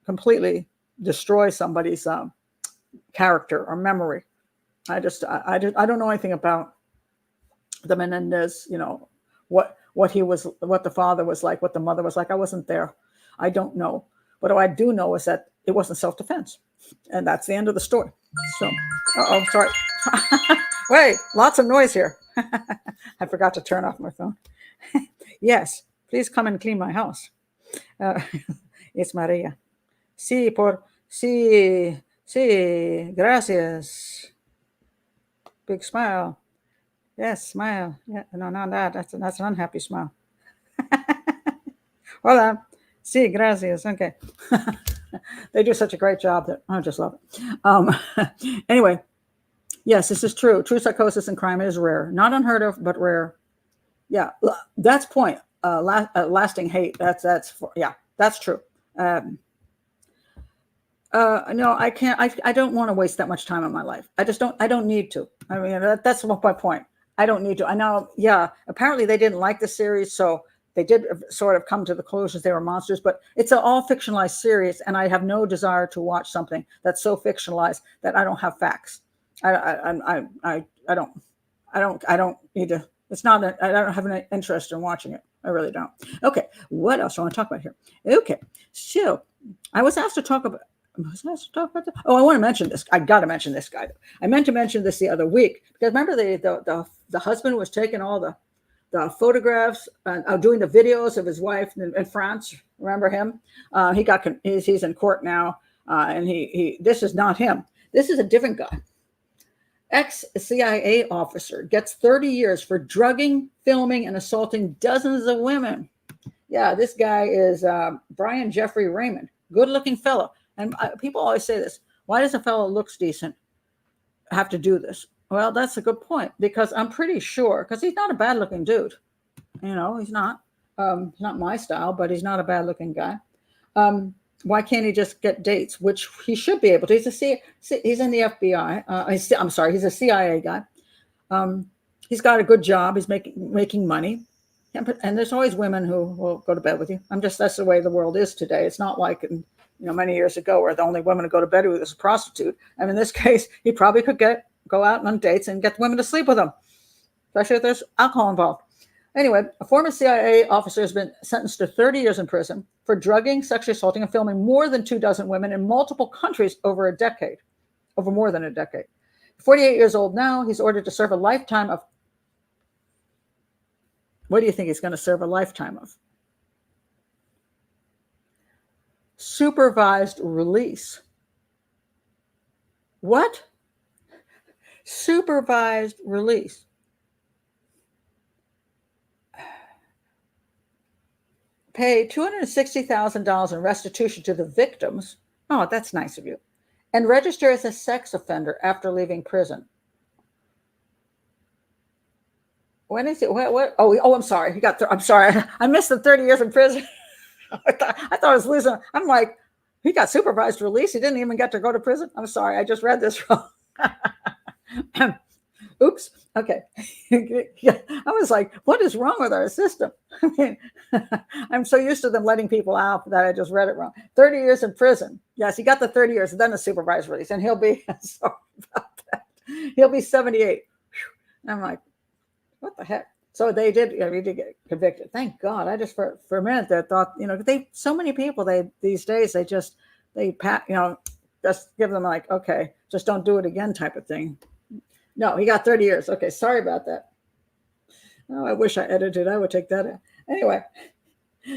completely destroy somebody's character or memory. I don't know anything about the Menendez, what the father was like, what the mother was like. I wasn't there. I don't know. What I do know is that it wasn't self-defense. And that's the end of the story. So, sorry. Wait, lots of noise here. I forgot to turn off my phone. Yes, please come and clean my house. It's Maria. Sí, gracias. Big smile. Yes, smile. Yeah, no, not that. That's an unhappy smile. Hola. Sí, gracias. Okay. They do such a great job that I just love it. Anyway, yes, this is true. True psychosis and crime is rare. Not unheard of, but rare. Yeah, that's point. Lasting hate. That's true. No, I can't. I don't want to waste that much time in my life. I just don't. I don't need to. I mean, that's my point. I don't need to. I know. Yeah. Apparently, they didn't like the series, so they did sort of come to the conclusions they were monsters. But it's an all fictionalized series, and I have no desire to watch something that's so fictionalized that I don't have facts. I don't need to. It's not. I don't have any interest in watching it. I really don't. Okay. What else do I want to talk about here? Okay. So I was asked to talk about. Oh, I want to mention this. I got to mention this guy. I meant to mention this the other week because remember the husband was taking all the photographs and doing the videos of his wife in France. Remember him? He's in court now, and this is not him. This is a different guy. Ex-CIA officer gets 30 years for drugging, filming, and assaulting dozens of women. Yeah, this guy is Brian Jeffrey Raymond. Good-looking fellow. And people always say this, why does a fellow who looks decent have to do this? Well, that's a good point, because I'm pretty sure, because he's not a bad looking dude. He's not. Not my style, but he's not a bad looking guy. Why can't he just get dates, which he should be able to? He's in the FBI. He's a CIA guy. He's got a good job. He's making money. And there's always women who will go to bed with you. That's the way the world is today. It's not like many years ago where the only woman to go to bed with is a prostitute. And in this case, he probably could go out on dates and get women to sleep with him, especially if there's alcohol involved. Anyway, a former CIA officer has been sentenced to 30 years in prison for drugging, sexually assaulting, and filming more than 24 women in multiple countries over more than a decade. 48 years old now, he's ordered to serve a lifetime of. What do you think he's going to serve a lifetime of? Supervised release. What? Supervised release. Pay $260,000 in restitution to the victims. Oh, that's nice of you. And register as a sex offender after leaving prison. When is it? What? Oh, I'm sorry. I'm sorry. I missed the 30 years in prison. I thought I was losing. I'm like, he got supervised release. He didn't even get to go to prison. I'm sorry. I just read this wrong. Oops. Okay. I was like, what is wrong with our system? I mean, I'm so used to them letting people out that I just read it wrong. 30 years in prison. Yes, he got the 30 years, then a supervised release. And he'll be, sorry about that. He'll be 78. I'm like, what the heck? So he did get convicted. Thank God. I just for a minute there thought, so many people these days just give them like, okay, just don't do it again type of thing. No, he got 30 years. Okay, sorry about that. Oh, I wish I edited. I would take that in. Anyway,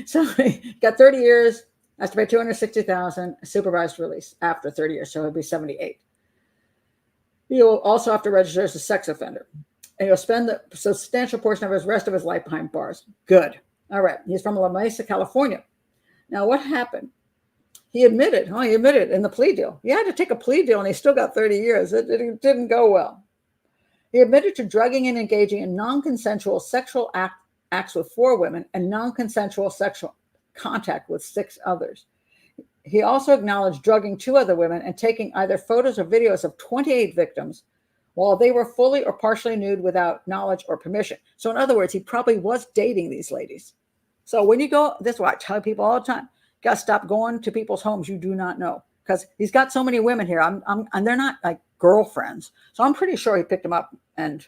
so he got 30 years, has to pay $260,000, supervised release after 30 years. So he'll be 78. He will also have to register as a sex offender. And he'll spend the substantial portion of his rest of his life behind bars. Good. All right. He's from La Mesa, California. Now, what happened? He admitted in the plea deal. He had to take a plea deal and he still got 30 years. It didn't go well. He admitted to drugging and engaging in non-consensual sexual acts with 4 women and non-consensual sexual contact with 6 others. He also acknowledged drugging 2 other women and taking either photos or videos of 28 victims while they were fully or partially nude without knowledge or permission. So in other words, he probably was dating these ladies. So when you go, this is what I tell people all the time, you got to stop going to people's homes you do not know, because he's got so many women here. And they're not like girlfriends. So I'm pretty sure he picked them up and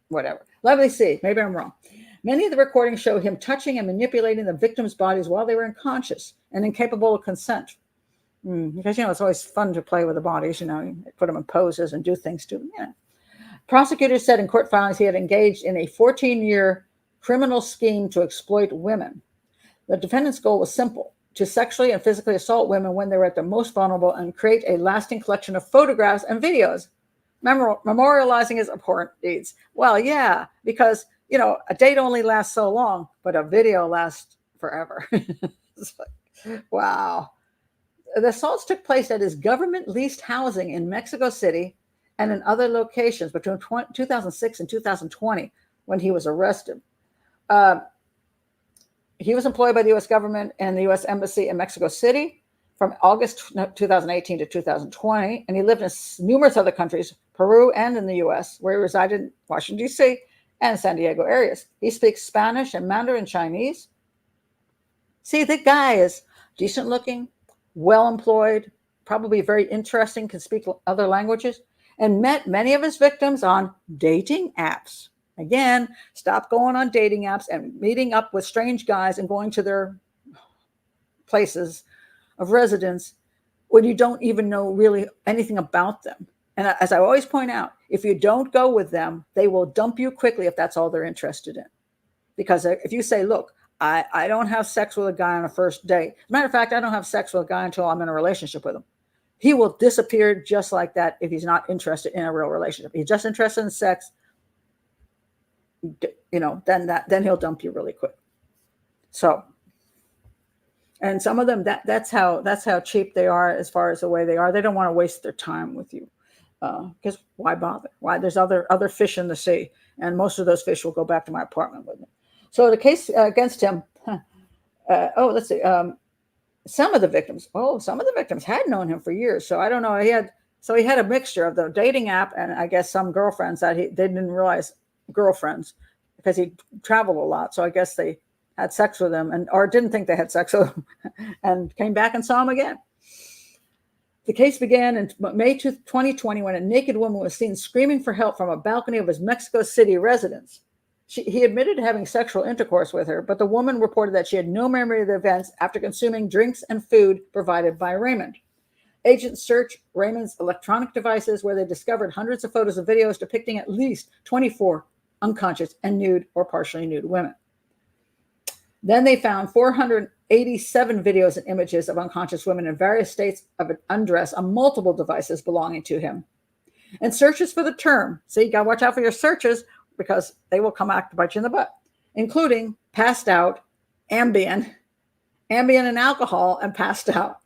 whatever. Let me see. Maybe I'm wrong. Many of the recordings show him touching and manipulating the victims' bodies while they were unconscious and incapable of consent. Because, it's always fun to play with the bodies, put them in poses and do things to them. Yeah. Prosecutors said in court filings he had engaged in a 14-year criminal scheme to exploit women. The defendant's goal was simple: to sexually and physically assault women when they were at their most vulnerable and create a lasting collection of photographs and videos, memorializing his abhorrent deeds. Well, yeah, because, a date only lasts so long, but a video lasts forever. It's like, wow. The assaults took place at his government-leased housing in Mexico City and in other locations between 2006 and 2020. when he was arrested. He was employed by the U.S. government and the U.S. Embassy in Mexico City from August 2018 to 2020, and he lived in numerous other countries, Peru and in the U.S., where he resided in Washington, D.C. and San Diego areas. He speaks Spanish and Mandarin Chinese. See, the guy is decent looking, well employed, probably very interesting, can speak other languages, and met many of his victims on dating apps. Again, stop going on dating apps and meeting up with strange guys and going to their places of residence when you don't even know really anything about them. And as I always point out, if you don't go with them, they will dump you quickly if that's all they're interested in. Because if you say, look, I don't have sex with a guy on a first date. As a matter of fact, I don't have sex with a guy until I'm in a relationship with him. He will disappear just like that if he's not interested in a real relationship. If he's just interested in sex, then he'll dump you really quick. So, and some of them, that's how cheap they are as far as the way they are. They don't want to waste their time with you, because why bother? Why? There's other fish in the sea, and most of those fish will go back to my apartment with me. So the case against him. Let's see. Some of the victims had known him for years. So I don't know. He had a mixture of the dating app and I guess some girlfriends that they didn't realize girlfriends because he traveled a lot. So I guess they had sex with him or didn't think they had sex with him and came back and saw him again. The case began in May 2020 when a naked woman was seen screaming for help from a balcony of his Mexico City residence. He admitted to having sexual intercourse with her, but the woman reported that she had no memory of the events after consuming drinks and food provided by Raymond. Agents searched Raymond's electronic devices where they discovered hundreds of photos and videos depicting at least 24 unconscious and nude or partially nude women. Then they found 487 videos and images of unconscious women in various states of undress on multiple devices belonging to him. And searches for the term, so you got to watch out for your searches, because they will come back to bite you in the butt, including passed out, Ambien and alcohol and passed out,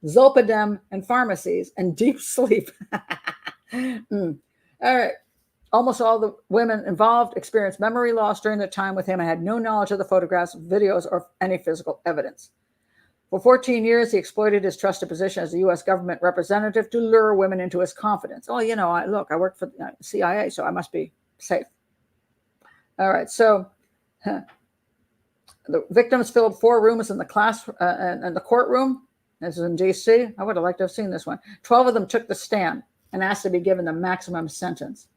Zolpidem and pharmacies, and deep sleep. All right. Almost all the women involved experienced memory loss during their time with him and had no knowledge of the photographs, videos, or any physical evidence. For 14 years, he exploited his trusted position as a U.S. government representative to lure women into his confidence. Oh, I work for the CIA, so I must be safe. All right, so the victims filled 4 rooms in the and the courtroom. This is in D.C. I would have liked to have seen this one. 12 of them took the stand and asked to be given the maximum sentence.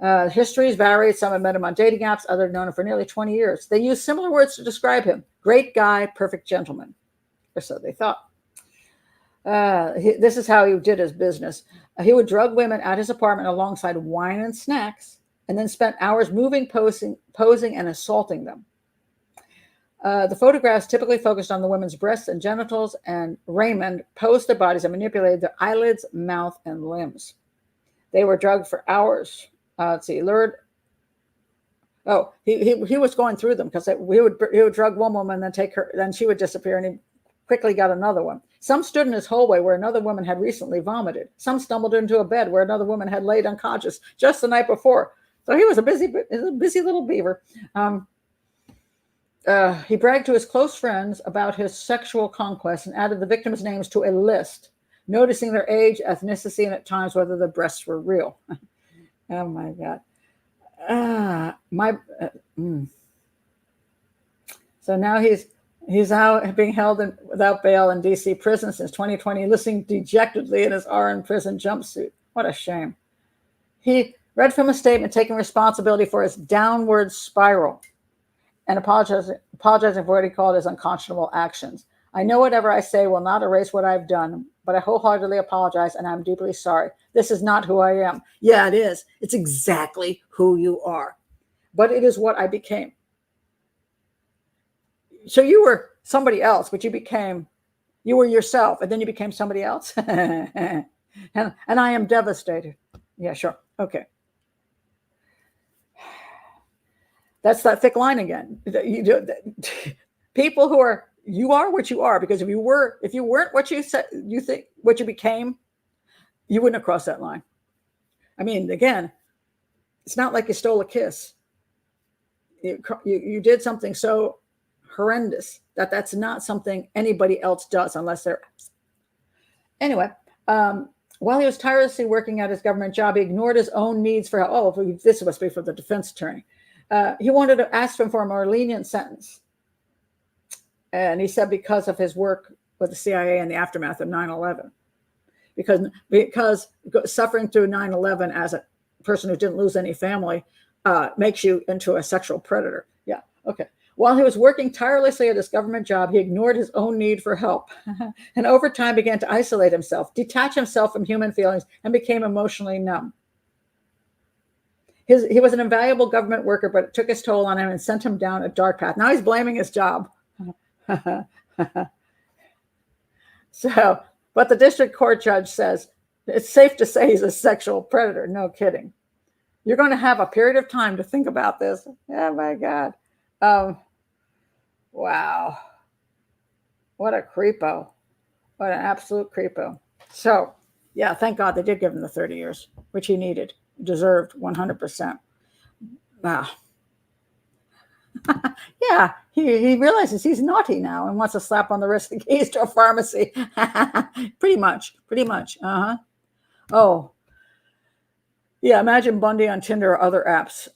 Histories varied. Some had met him on dating apps. Others had known him for nearly 20 years. They used similar words to describe him. Great guy, perfect gentleman. Or so they thought. This is how he did his business. He would drug women at his apartment alongside wine and snacks, and then spent hours moving, posing, and assaulting them. The photographs typically focused on the women's breasts and genitals, and Raymond posed their bodies and manipulated their eyelids, mouth, and limbs. They were drugged for hours. He was going through them because he would drug one woman, then take her, then she would disappear, and he quickly got another one. Some stood in his hallway where another woman had recently vomited. Some stumbled into a bed where another woman had laid unconscious just the night before. So he was a busy little beaver. He bragged to his close friends about his sexual conquests and added the victims' names to a list, noticing their age, ethnicity, and at times whether the breasts were real. Oh my God. So now he's out being held without bail in D.C. prison since 2020, listening dejectedly in his RN prison jumpsuit. What a shame. He read from a statement taking responsibility for his downward spiral and apologizing for what he called his unconscionable actions. I know whatever I say will not erase what I've done, but I wholeheartedly apologize and I'm deeply sorry. This is not who I am. Yeah, it is. It's exactly who you are. But it is what I became. So you were somebody else, but you were yourself, and then you became somebody else. and I am devastated. Yeah, sure. Okay. That's that thick line again. People you are what you are, because if you weren't what you said, what you became, you wouldn't have crossed that line. I mean, again, it's not like you stole a kiss. you did something so horrendous that's not something anybody else does unless they're anyway. While he was tirelessly working at his government job, he ignored his own needs for help. Oh, this must be for the defense attorney. He wanted to ask him for a more lenient sentence. And he said because of his work with the CIA in the aftermath of 9/11. Because suffering through 9/11 as a person who didn't lose any family makes you into a sexual predator. Yeah, okay. While he was working tirelessly at his government job, he ignored his own need for help and over time began to isolate himself, detach himself from human feelings, and became emotionally numb. He was an invaluable government worker, but it took its toll on him and sent him down a dark path. Now he's blaming his job. So, but the district court judge says, it's safe to say he's a sexual predator. No kidding. You're going to have a period of time to think about this. Oh my God. Wow. What a creepo. What an absolute creepo. So, yeah, thank God they did give him the 30 years, which he needed, deserved 100%. Wow. Yeah, he realizes he's naughty now and wants a slap on the wrist and keys to a pharmacy. Pretty much. Oh, yeah, imagine Bundy on Tinder or other apps.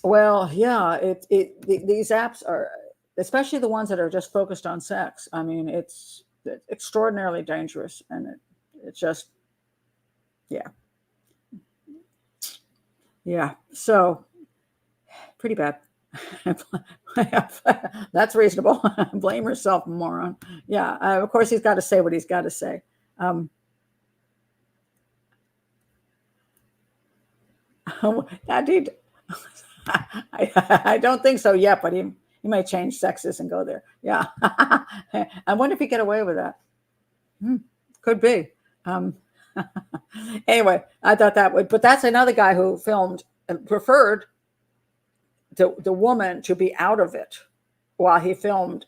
Well, yeah, these apps are, especially the ones that are just focused on sex. I mean, it's extraordinarily dangerous, and it's just, yeah. So pretty bad. That's reasonable. Blame yourself, moron. Yeah, of course he's got to say what he's got to say. Dude, I don't think so yet, but he may change sexes and go there. Yeah. I wonder if he get away with that. Could be. Anyway, I thought that would, but that's another guy who filmed and preferred the woman to be out of it while he filmed,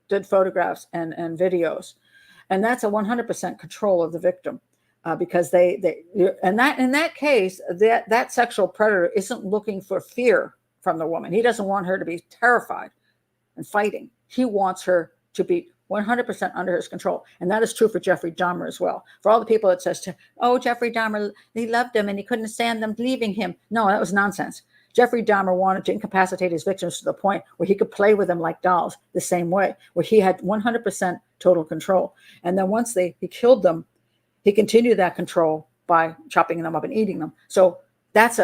did photographs and videos. And that's a 100% control of the victim. Because in that case, that sexual predator isn't looking for fear from the woman. He doesn't want her to be terrified and fighting. He wants her to be 100% under his control. And that is true for Jeffrey Dahmer as well. For all the people that says, oh, Jeffrey Dahmer, he loved him and he couldn't stand them leaving him. No, that was nonsense. Jeffrey Dahmer wanted to incapacitate his victims to the point where he could play with them like dolls the same way, where he had 100% total control. And then once he killed them, he continued that control by chopping them up and eating them. So that's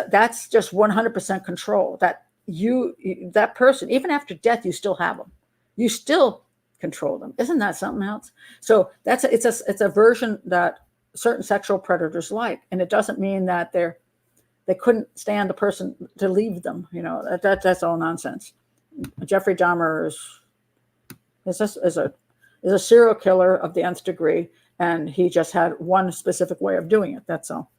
just 100% control. That that person, even after death, you still have them. You still control them. Isn't that something else? So it's a version that certain sexual predators like, and it doesn't mean that they couldn't stand the person to leave them. You know, that's all nonsense. Jeffrey Dahmer is a serial killer of the nth degree. And he just had one specific way of doing it. That's all.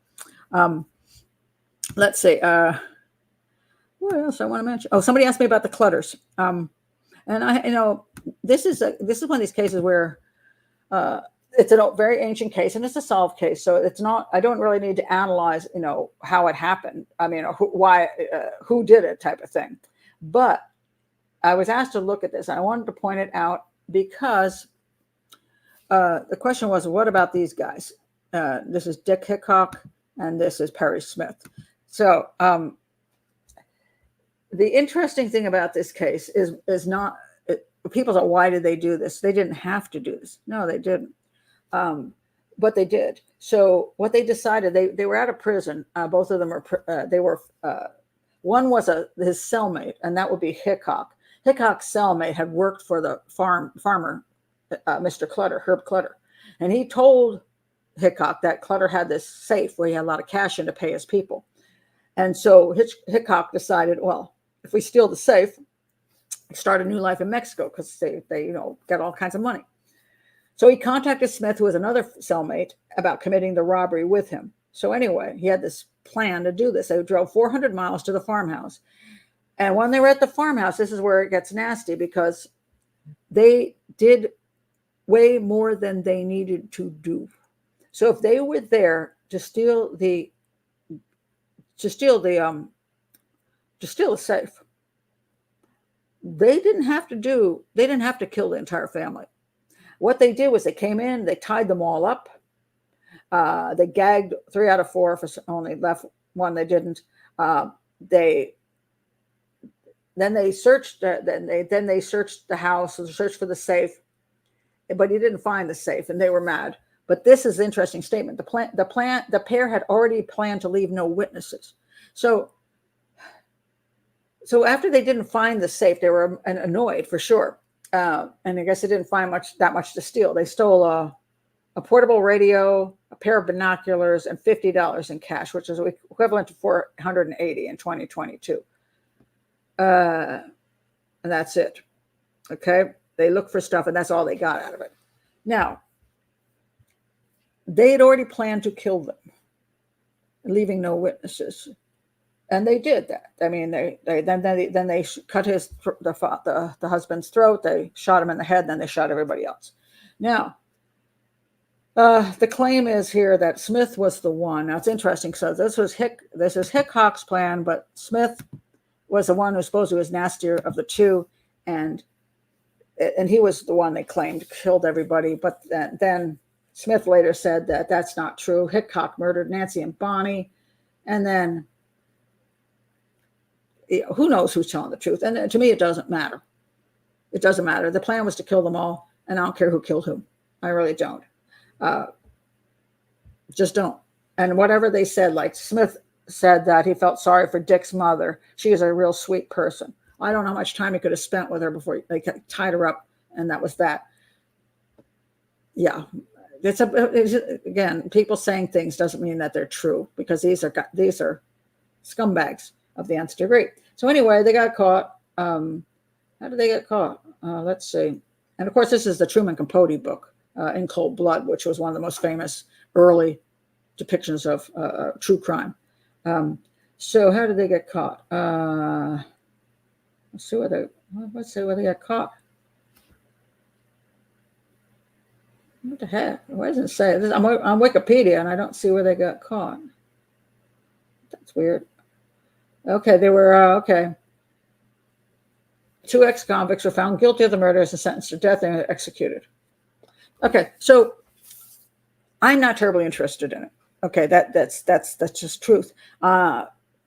Let's see. What else I want to mention? Oh, somebody asked me about the Clutters. And this is one of these cases where it's a very ancient case, and it's a solved case. So it's not. I don't really need to analyze, how it happened. I mean, who did it, type of thing. But I was asked to look at this, and I wanted to point it out because. The question was, what about these guys? This is Dick Hickok, and this is Perry Smith. So the interesting thing about this case is not people say, why did they do this? They didn't have to do this. No, they didn't. But they did. So what they decided, they were out of prison. Both of them one was his cellmate, and that would be Hickok. Hickok's cellmate had worked for the farmer. Mr. Clutter, Herb Clutter. And he told Hickok that Clutter had this safe where he had a lot of cash in to pay his people. And so Hickok decided, well, if we steal the safe, start a new life in Mexico because they get all kinds of money. So he contacted Smith, who was another cellmate, about committing the robbery with him. So anyway, he had this plan to do this. They drove 400 miles to the farmhouse. And when they were at the farmhouse, this is where it gets nasty because they did way more than they needed to do. So if they were there to steal the safe, they didn't have to kill the entire family. What they did was they came in, they tied them all up. They gagged 3 out of 4, only left 1 they didn't. They searched. Then they searched the house and searched for the safe, but he didn't find the safe, and they were mad. But this is an interesting statement. The pair had already planned to leave no witnesses. So after they didn't find the safe, they were annoyed for sure. And I guess they didn't find that much to steal. They stole a portable radio, a pair of binoculars, and $50 in cash, which is equivalent to $480 in 2022. And that's it. Okay. They looked for stuff, and that's all they got out of it. Now, they had already planned to kill them, leaving no witnesses. And they did that. I mean, they cut the husband's throat. They shot him in the head. Then they shot everybody else. Now, the claim is here that Smith was the one. Now it's interesting. So this is Hickok's plan, but Smith was the one who supposedly was nastier of the two, and he was the one they claimed killed everybody. But then Smith later said that that's not true. Hickok murdered Nancy and Bonnie, and then. Who knows who's telling the truth? And to me, it doesn't matter. It doesn't matter. The plan was to kill them all, and I don't care who killed whom. I really don't. Just don't. And whatever they said, like Smith said that he felt sorry for Dick's mother. She is a real sweet person. I don't know how much time he could have spent with her before they tied her up, and that was that. Yeah. Again, people saying things doesn't mean that they're true, because these are scumbags of the nth degree. So anyway, they got caught. How did they get caught? Let's see. And of course, this is the Truman Capote book, In Cold Blood, which was one of the most famous early depictions of true crime. So how did they get caught? Let's see where they got caught. What the heck? Why doesn't it say? I'm on Wikipedia, and I don't see where they got caught. That's weird. Okay, they were, okay. 2 ex-convicts were found guilty of the murders and sentenced to death and executed. Okay, so I'm not terribly interested in it. Okay, that's just truth.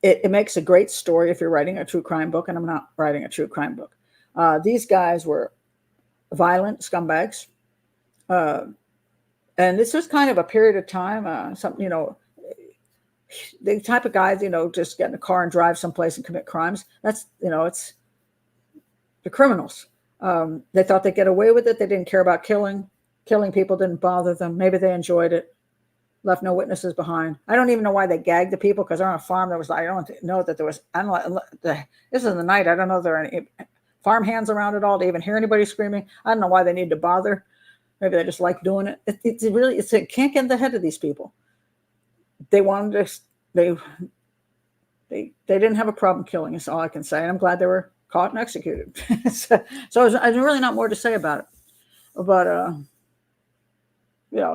It makes a great story if you're writing a true crime book, and I'm not writing a true crime book. These guys were violent scumbags. And this was kind of a period of time, the type of guys, just get in a car and drive someplace and commit crimes. That's, it's the criminals. They thought they'd get away with it. They didn't care about killing. Killing people didn't bother them. Maybe they enjoyed it. Left no witnesses behind. I don't even know why they gagged the people, because they're on a farm. I don't know that there was, this is in the night. I don't know if there are any farm hands around at all to even hear anybody screaming. I don't know why they need to bother. Maybe they just like doing it. It can't get in the head of these people. They wanted to, they didn't have a problem killing, is all I can say. And I'm glad they were caught and executed. so there's really not more to say about it. But,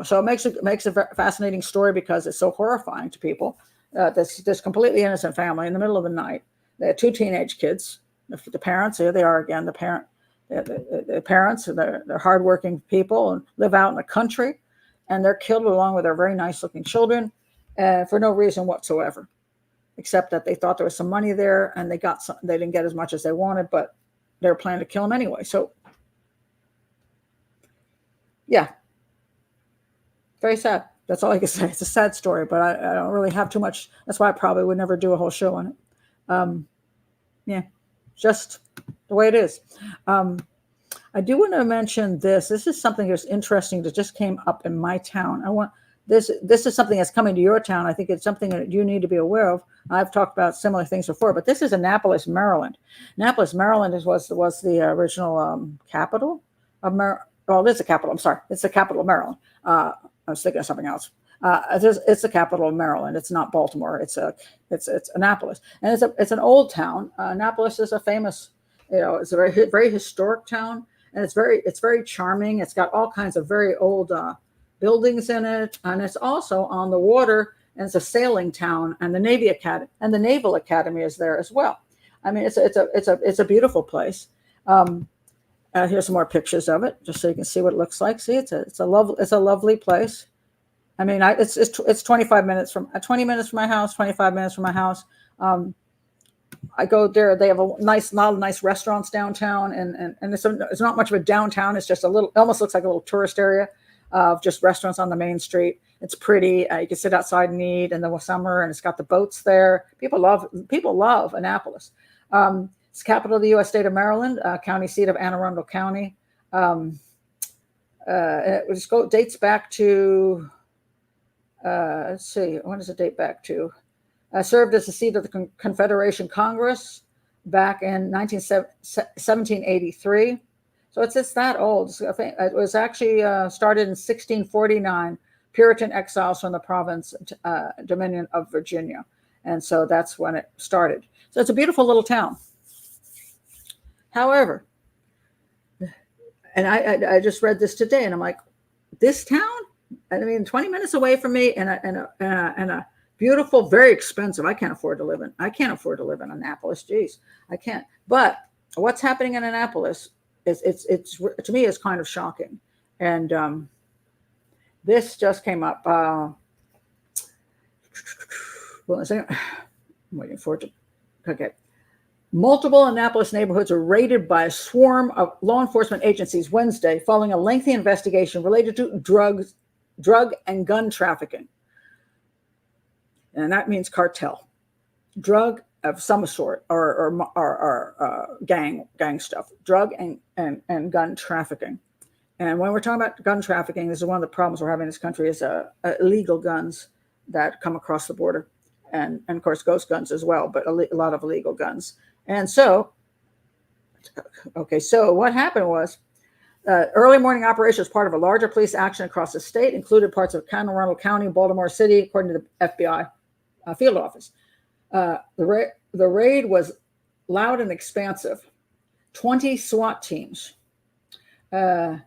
so it makes a fascinating story, because it's so horrifying to people. This completely innocent family in the middle of the night. They had 2 teenage kids. The parents, here they are again, the parents, they're hardworking people and live out in the country, and they're killed along with their very nice looking children. For no reason whatsoever, except that they thought there was some money there, and they didn't get as much as they wanted, but they were planning to kill them anyway. So, yeah, very sad. That's all I can say. It's a sad story, but I don't really have too much. That's why I probably would never do a whole show on it. Yeah, just the way it is. I do want to mention this. This is something that's interesting that just came up in my town. This is something that's coming to your town. I think it's something that you need to be aware of. I've talked about similar things before, but this is Annapolis, Maryland. Annapolis, Maryland was the original capital of Maryland. Well, it is the capital. I'm sorry. It's the capital of Maryland. I was thinking of something else. It's the capital of Maryland. It's not Baltimore. It's Annapolis, and it's an old town. Annapolis is a famous, it's a very historic town, and it's very charming. It's got all kinds of very old buildings in it, and it's also on the water, and it's a sailing town, and the Naval Academy is there as well. I mean, it's a beautiful place. Here's some more pictures of it, just so you can see what it looks like. See, it's a lovely place. I mean, it's 25 minutes from 20 minutes from my house, 25 minutes from my house. I go there. They have a lot of nice restaurants downtown, and it's not much of a downtown. It's just it almost looks like a little tourist area of just restaurants on the main street. It's pretty. You can sit outside and eat in the summer, and it's got the boats there. People love Annapolis. It's capital of the U.S. state of Maryland, county seat of Anne Arundel County. It dates back to, let's see, when does it date back to? Served as the seat of the Confederation Congress back in 1783. So it's that old. It was actually started in 1649, Puritan exiles from the province, Dominion of Virginia. And so that's when it started. So it's a beautiful little town. However, and I just read this today, and I'm like, this town? I mean, 20 minutes away from me, and a beautiful, very expensive. I can't afford to live in Annapolis. Geez, I can't. But what's happening in Annapolis it's to me is kind of shocking. And this just came up. Well, I'm waiting for it to. Okay. Multiple Annapolis neighborhoods are raided by a swarm of law enforcement agencies Wednesday following a lengthy investigation related to drug and gun trafficking. And that means cartel, drug of some sort, or gang stuff, drug and gun trafficking. And when we're talking about gun trafficking, this is one of the problems we're having in this country is illegal guns that come across the border. And of course, ghost guns as well, but a lot of illegal guns. And so, so what happened was early morning operation was part of a larger police action across the state, included parts of Anne Arundel County and Baltimore City, according to the FBI field office. The raid was loud and expansive. 20 SWAT teams. They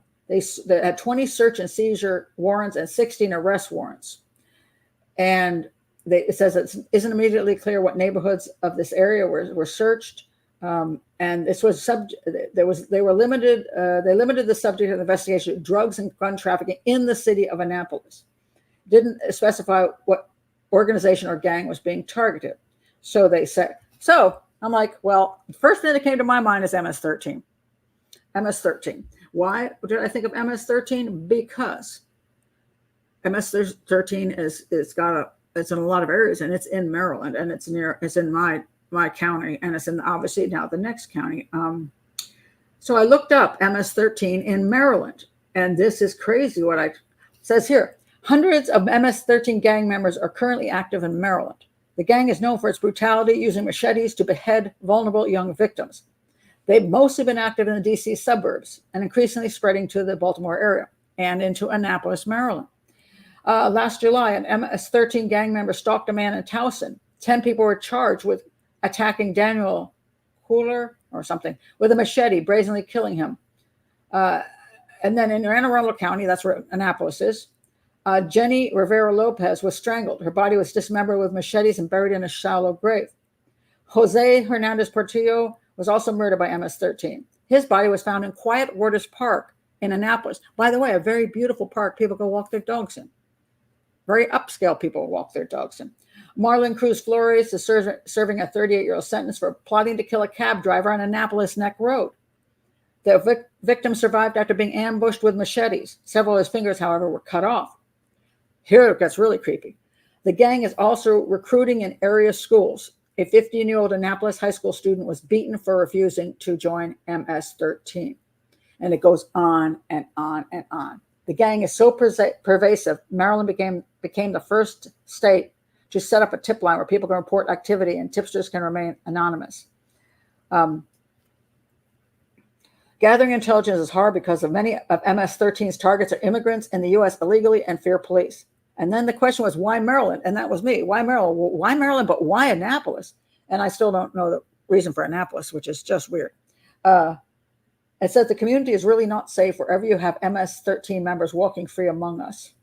had 20 search and seizure warrants and 16 arrest warrants. And it says it isn't immediately clear what neighborhoods of this area were searched, and this was they limited the subject of the investigation to drugs and gun trafficking in the city of Annapolis. Didn't specify what organization or gang was being targeted. So they said. So I'm like, well, the first thing that came to my mind is MS-13. MS-13. Why did I think of MS-13? Because MS-13 it's in a lot of areas, and it's in Maryland, and it's in my county, and it's in obviously now the next county. So I looked up MS-13 in Maryland, and this is crazy what it says here. Hundreds of MS-13 gang members are currently active in Maryland. The gang is known for its brutality, using machetes to behead vulnerable young victims. They've mostly been active in the DC suburbs and increasingly spreading to the Baltimore area and into Annapolis, Maryland. Last July, an MS-13 gang member stalked a man in Towson. 10 people were charged with attacking Daniel Cooler or something with a machete, brazenly killing him. And then in Anne Arundel County, that's where Annapolis is, Jenny Rivera Lopez was strangled. Her body was dismembered with machetes and buried in a shallow grave. Jose Hernandez Portillo was also murdered by MS-13. His body was found in Quiet Waters Park in Annapolis. By the way, a very beautiful park people go walk their dogs in. Very upscale people walk their dogs in. Marlon Cruz Flores is serving a 38-year-old sentence for plotting to kill a cab driver on Annapolis Neck Road. The victim survived after being ambushed with machetes. Several of his fingers, however, were cut off. Here it gets really creepy. The gang is also recruiting in area schools. A 15-year-old Annapolis high school student was beaten for refusing to join MS-13. And it goes on and on and on. The gang is so pervasive, Maryland became the first state to set up a tip line where people can report activity and tipsters can remain anonymous. Gathering intelligence is hard because of many of MS-13's targets are immigrants in the U.S. illegally and fear police. And then the question was, why Maryland? And that was me. Why Maryland? Well, why Maryland, but why Annapolis? And I still don't know the reason for Annapolis, which is just weird. It says the community is really not safe wherever you have MS-13 members walking free among us.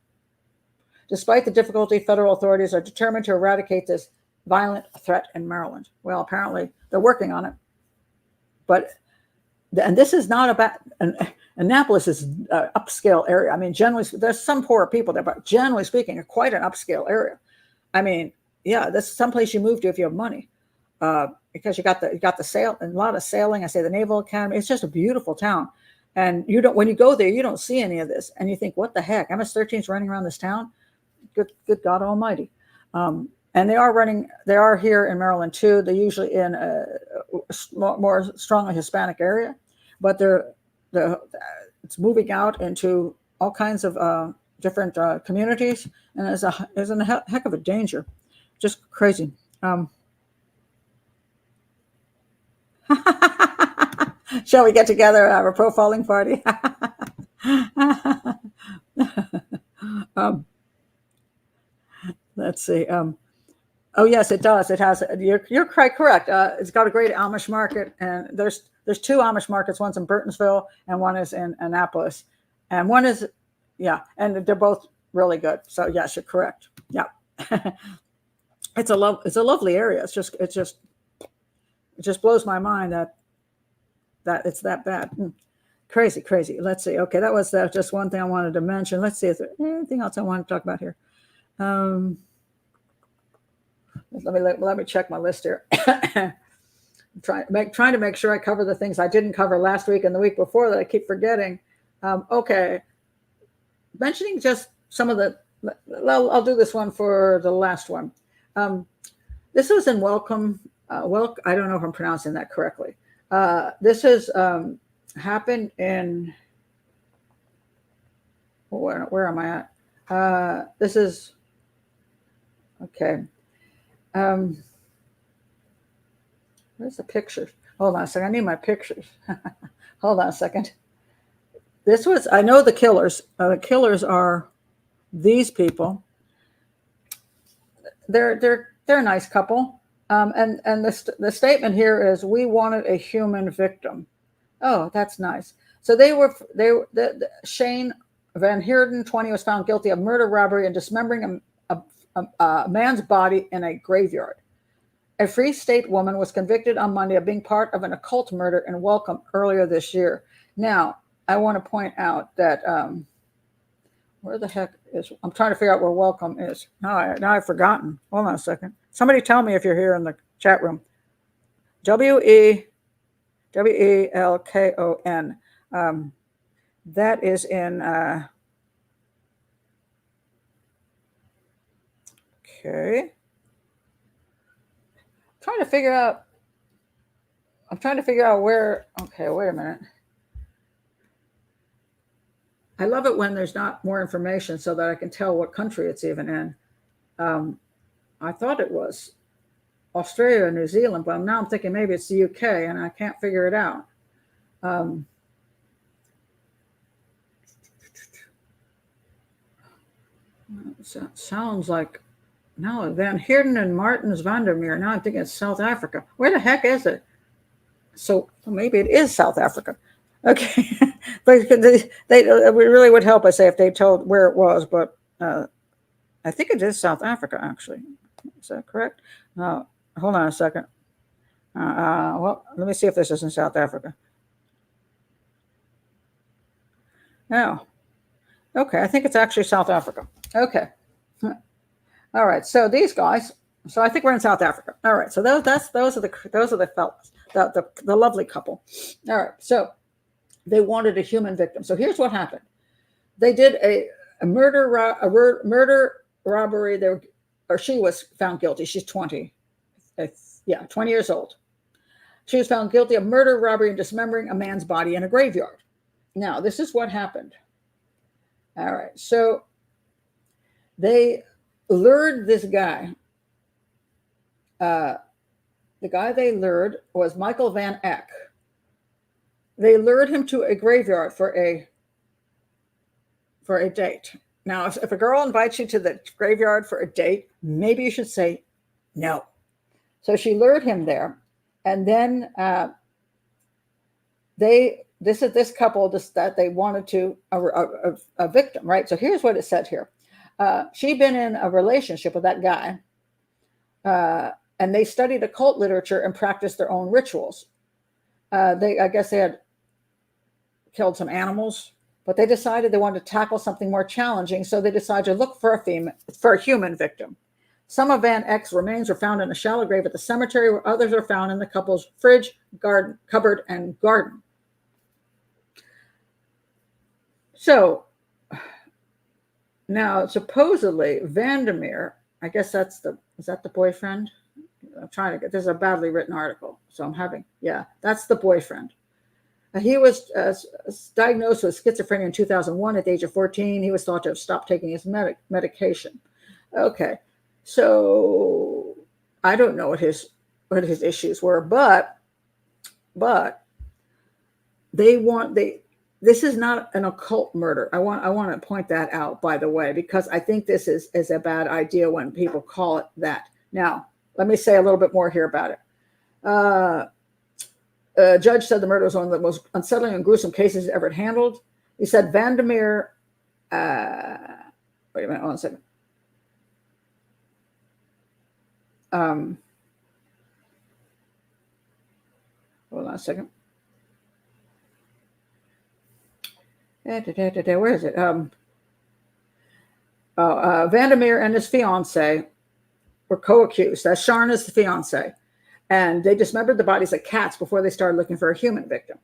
Despite the difficulty, federal authorities are determined to eradicate this violent threat in Maryland. Well, apparently they're working on it. But and this is not about, Annapolis is an upscale area. I mean, generally, there's some poor people there, but generally speaking, quite an upscale area. I mean, yeah, this is someplace you move to if you have money, because you got the sail and a lot of sailing. I say the Naval Academy. It's just a beautiful town, and when you go there, you don't see any of this, and you think, what the heck? MS-13 is running around this town. Good God Almighty. And they are here in Maryland too. They're usually in a more strongly Hispanic area, but it's moving out into all kinds of different communities, and is a heck of a danger. Just crazy. Shall we get together and have a profiling party? Let's see. Oh yes, it does. It has. You're quite correct. It's got a great Amish market, and there's two Amish markets. One's in Burtonsville, and one is in Annapolis, and one is, yeah, and they're both really good. So yes, you're correct. Yeah, it's a lovely area. It just blows my mind that it's that bad. Crazy. Let's see. Okay, that was just one thing I wanted to mention. Let's see if there's anything else I want to talk about here. Let me check my list here. I'm trying to make sure I cover the things I didn't cover last week and the week before that I keep forgetting. Okay, mentioning just some of the. I'll do this one for the last one. This was in Welkom. I don't know if I'm pronouncing that correctly. This has happened in. Where am I at? This is. Okay. Where's the pictures? Hold on a second. I need my pictures. Hold on a second. I know the killers. The killers are these people. They're a nice couple. And the statement here is, we wanted a human victim. Oh, that's nice. So Shane Van Heerden, 20, was found guilty of murder, robbery, and dismembering a man's body in a graveyard. A Free State woman was convicted on Monday of being part of an occult murder in Welkom earlier this year. Now, I want to point out that where the heck is? I'm trying to figure out where Welkom is. Now I've forgotten. Hold on a second. Somebody tell me if you're here in the chat room. Welkon. That is in. Okay. I'm trying to figure out where. Okay, wait a minute. I love it when there's not more information so that I can tell what country it's even in. I thought it was Australia or New Zealand, but now I'm thinking maybe it's the UK, and I can't figure it out. Sounds like. No, Van Heerden and Martins Vandermeer. Now I'm thinking it's South Africa. Where the heck is it? So maybe it is South Africa. Okay, but it really would help us if they told where it was. But I think it is South Africa, actually. Is that correct? Hold on a second. Well, let me see if this is in South Africa. No. Okay, I think it's actually South Africa. Okay. All right, so these guys. So I think we're in South Africa. All right, so those are the fellas, the lovely couple. All right, so they wanted a human victim. So here's what happened. They did a murder robbery. She was found guilty. She's 20. 20 years old. She was found guilty of murder, robbery, and dismembering a man's body in a graveyard. Now, this is what happened. All right, so they lured this guy. The guy they lured was Michael Van Eck. They lured him to a graveyard for a date. Now, if a girl invites you to the graveyard for a date, maybe you should say no. So she lured him there, and then this couple that they wanted to a victim, right? So here's what it said here. She'd been in a relationship with that guy, and they studied occult literature and practiced their own rituals. I guess they had killed some animals, but they decided they wanted to tackle something more challenging, so they decided to look for a human victim. Some of Van Eck's remains were found in a shallow grave at the cemetery, where others are found in the couple's fridge, garden, cupboard, and garden. So now, supposedly, Vandermeer, I guess is that the boyfriend? I'm trying to get, there's a badly written article. So I'm having, yeah, that's the boyfriend. He was diagnosed with schizophrenia in 2001 at the age of 14. He was thought to have stopped taking his medication. Okay. So I don't know what his issues were, but this is not an occult murder. I want to point that out, by the way, because I think this is a bad idea when people call it that. Now, let me say a little bit more here about it. A judge said the murder was one of the most unsettling and gruesome cases he's ever handled. He said Vandermeer, wait a minute, hold on a second. Hold on a second. Where is it? Vandermeer and his fiance were co-accused. That's Sharna's the fiance. And they dismembered the bodies of cats before they started looking for a human victim.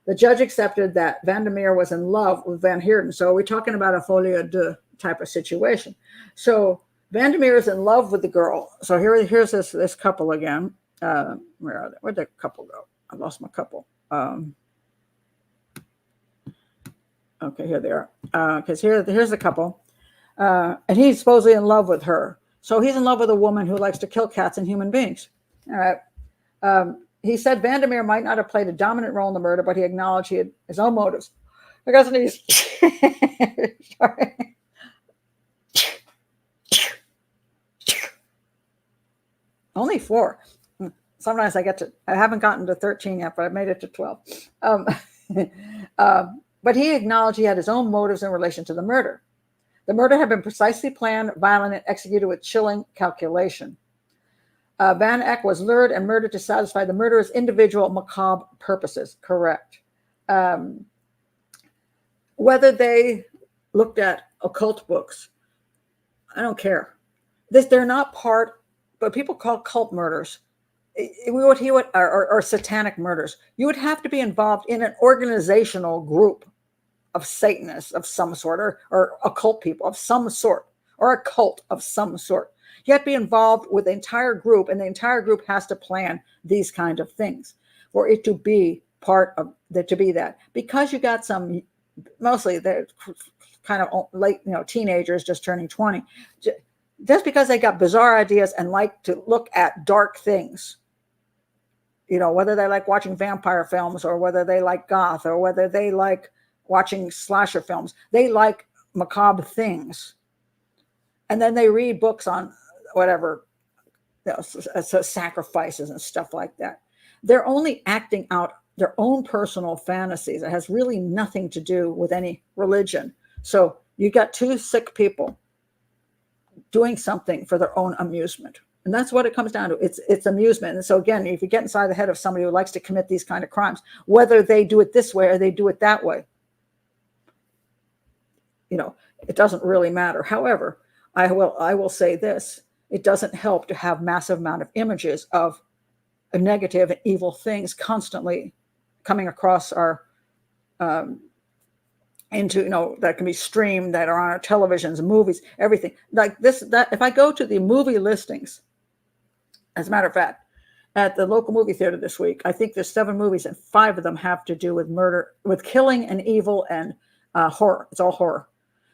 The judge accepted that Vandermeer was in love with Van Heerden. So we're talking about a folie deux type of situation. So Vandermeer is in love with the girl. So here's this couple again. Where are they? Where'd the couple go? I lost my couple. Okay, here they are. Because here's the couple. And he's supposedly in love with her. So he's in love with a woman who likes to kill cats and human beings. All right. He said Vandermeer might not have played a dominant role in the murder, but he acknowledged he had his own motives. Because he's sorry. Only 4. Sometimes I haven't gotten to 13 yet, but I made it to 12. But he acknowledged he had his own motives in relation to the murder. The murder had been precisely planned, violent, and executed with chilling calculation. Van Eck was lured and murdered to satisfy the murderer's individual macabre purposes. Correct. Whether they looked at occult books, I don't care. They're not part, but people call cult murders. Or satanic murders. You would have to be involved in an organizational group of Satanists of some sort, or occult people of some sort, or a cult of some sort. You have to be involved with the entire group, and the entire group has to plan these kind of things for it to be part of that, to be that. Because you got some, mostly they're kind of late, teenagers just turning 20. Just because they got bizarre ideas and like to look at dark things, whether they like watching vampire films, or whether they like goth, or whether they like watching slasher films, they like macabre things. And then they read books on whatever, sacrifices and stuff like that. They're only acting out their own personal fantasies. It has really nothing to do with any religion. So you got 2 sick people doing something for their own amusement. And that's what it comes down to. It's amusement. And so again, if you get inside the head of somebody who likes to commit these kind of crimes, whether they do it this way or they do it that way, it doesn't really matter. However, I will say this: it doesn't help to have massive amount of images of negative and evil things constantly coming across our that can be streamed, that are on our televisions, movies, everything like this. That if I go to the movie listings, as a matter of fact, at the local movie theater this week, I think there's 7 movies, and 5 of them have to do with murder, with killing and evil and horror. It's all horror.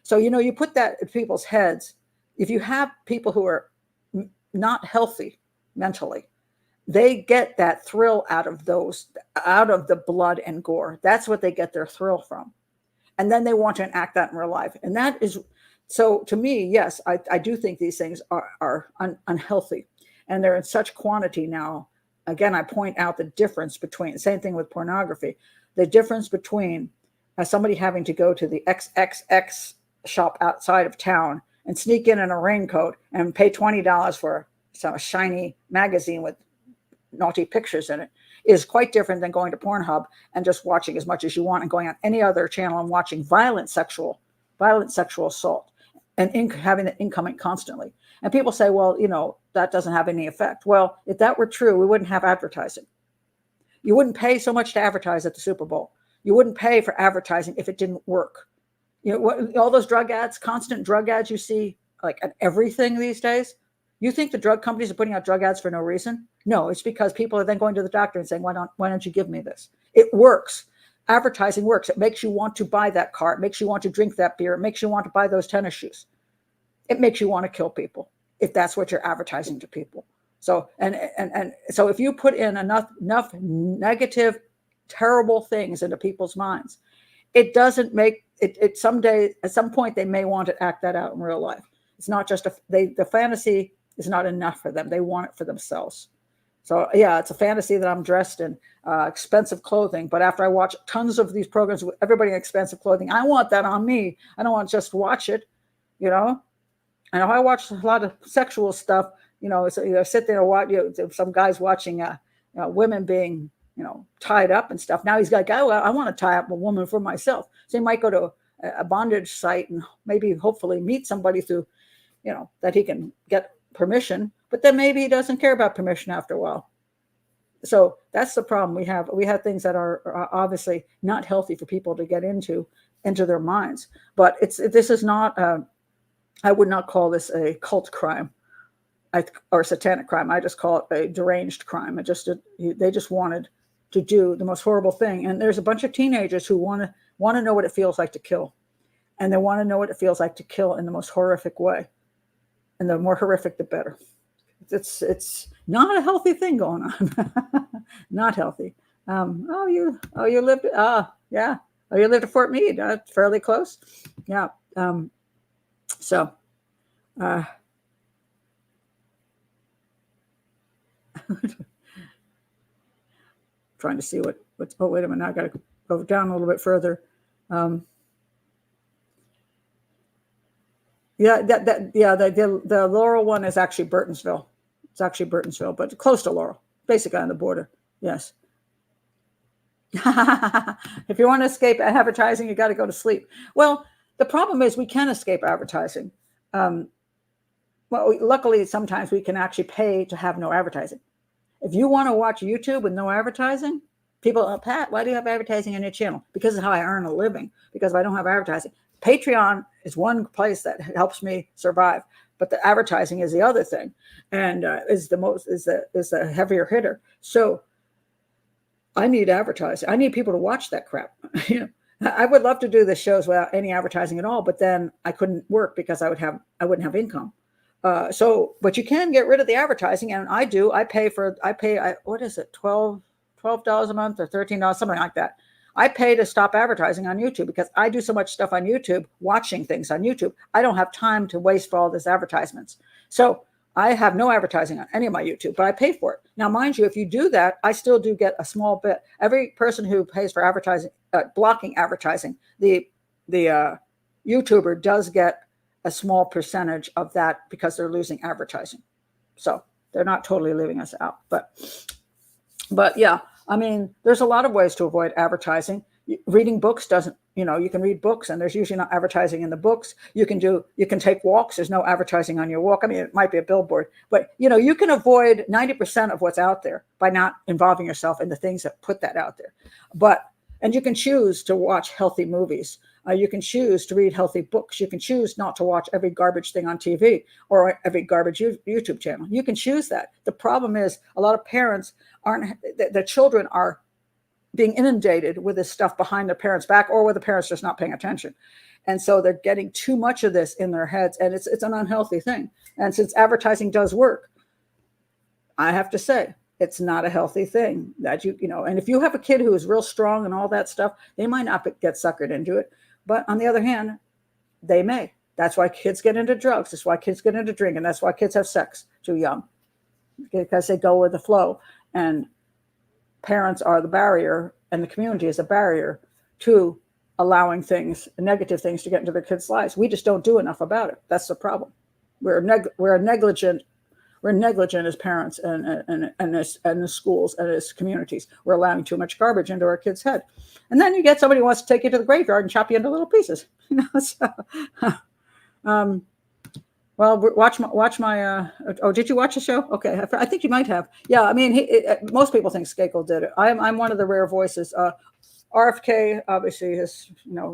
So, you put that in people's heads. If you have people who are not healthy mentally, they get that thrill out of the blood and gore. That's what they get their thrill from. And then they want to enact that in real life. And that is, so to me, yes, I do think these things are unhealthy. And they're in such quantity now. Again, I point out the difference between, same thing with pornography, the difference between somebody having to go to the XXX shop outside of town and sneak in a raincoat and pay $20 for some shiny magazine with naughty pictures in it, is quite different than going to Pornhub and just watching as much as you want and going on any other channel and watching violent sexual assault and having it incoming constantly. And people say, well, that doesn't have any effect. Well, if that were true, we wouldn't have advertising. You wouldn't pay so much to advertise at the Super Bowl. You wouldn't pay for advertising if it didn't work. All those drug ads, constant drug ads you see like at everything these days. You think the drug companies are putting out drug ads for no reason? No, it's because people are then going to the doctor and saying, why don't you give me this? It works. Advertising works. It makes you want to buy that car. It makes you want to drink that beer. It makes you want to buy those tennis shoes. It makes you want to kill people if that's what you're advertising to people. So, and so if you put in enough negative, terrible things into people's minds, it doesn't make it someday, at some point, they may want to act that out in real life. It's not just the fantasy is not enough for them. They want it for themselves. So yeah, it's a fantasy that I'm dressed in expensive clothing. But after I watch tons of these programs with everybody in expensive clothing, I want that on me. I don't want to just watch it, And if I watch a lot of sexual stuff, so, sit there and watch some guys watching women being, tied up and stuff. Now he's like, I want to tie up a woman for myself. So he might go to a bondage site and maybe hopefully meet somebody through, that he can get permission. But then maybe he doesn't care about permission after a while. So that's the problem we have. We have things that are obviously not healthy for people to get into their minds. But this is not. I would not call this a cult crime. Or satanic crime. I just call it a deranged crime. They just wanted to do the most horrible thing. And there's a bunch of teenagers who want to know what it feels like to kill. And they want to know what it feels like to kill in the most horrific way. And the more horrific, the better. It's not a healthy thing going on. Not healthy. You lived, yeah. Oh, you lived at Fort Meade, fairly close. Yeah. Trying to see what's. Oh, wait a minute! I got to go down a little bit further. The Laurel one is actually Burtonsville. It's actually Burtonsville, but close to Laurel, basically on the border. Yes. If you want to escape advertising, you got to go to sleep. Well, the problem is we can escape advertising. Luckily, sometimes we can actually pay to have no advertising. If you want to watch YouTube with no advertising, people, Pat, why do you have advertising on your channel? Because it's how I earn a living. Because if I don't have advertising, Patreon is one place that helps me survive, but the advertising is the other thing, and is the heavier hitter. So I need advertising. I need people to watch that crap. I would love to do the shows without any advertising at all, but then I couldn't work because I wouldn't have income. But you can get rid of the advertising, and I do. I pay what is it, $12 a month or $13, something like that. I pay to stop advertising on YouTube because I do so much stuff on YouTube, watching things on YouTube. I don't have time to waste for all these advertisements. So I have no advertising on any of my YouTube, but I pay for it. Now, mind you, if you do that, I still do get a small bit. Every person who pays for advertising, blocking advertising, the YouTuber does get a small percentage of that because they're losing advertising. So they're not totally leaving us out. But yeah, I mean, there's a lot of ways to avoid advertising. Reading books doesn't, you can read books and there's usually not advertising in the books. You can take walks. There's no advertising on your walk. I mean, it might be a billboard, but you can avoid 90% of what's out there by not involving yourself in the things that put that out there. And you can choose to watch healthy movies. You can choose to read healthy books. You can choose not to watch every garbage thing on TV or every garbage YouTube channel. You can choose that. The problem is a lot of parents their children are being inundated with this stuff behind their parents' back or with the parents just not paying attention. And so they're getting too much of this in their heads, and it's an unhealthy thing. And since advertising does work, I have to say, it's not a healthy thing that and if you have a kid who is real strong and all that stuff, they might not get suckered into it. But on the other hand, they may. That's why kids get into drugs. That's why kids get into drinking. That's why kids have sex too young, because they go with the flow. And parents are the barrier, and the community is a barrier to allowing negative things to get into their kids' lives. We just don't do enough about it. That's the problem. We're a negligent we're negligent as parents and the schools and as communities. We're allowing too much garbage into our kids' head. And then you get somebody who wants to take you to the graveyard and chop you into little pieces. So, well, watch my. Oh, did you watch the show? Okay, I think you might have. Yeah, I mean, most people think Skakel did it. I'm one of the rare voices. RFK obviously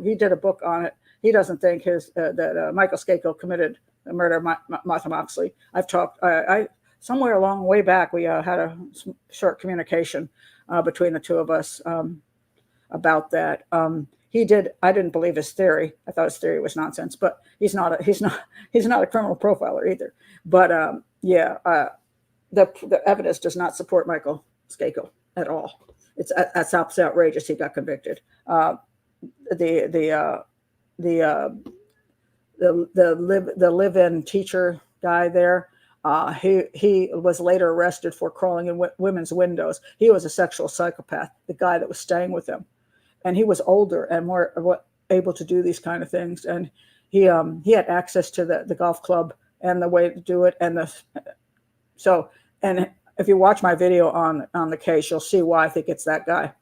he did a book on it. He doesn't think that Michael Skakel committed the murder of Martha Moxley. I've talked. I somewhere along way back we had a short communication between the two of us about that. He did. I didn't believe his theory. I thought his theory was nonsense. But he's not a criminal profiler either. But the evidence does not support Michael Skakel at all. That's outrageous. He got convicted. The live-in teacher guy there. He was later arrested for crawling in women's windows. He was a sexual psychopath. The guy that was staying with him. And he was older and more able to do these kind of things. And he had access to the golf club and the way to do it. And if you watch my video on the case, you'll see why I think it's that guy.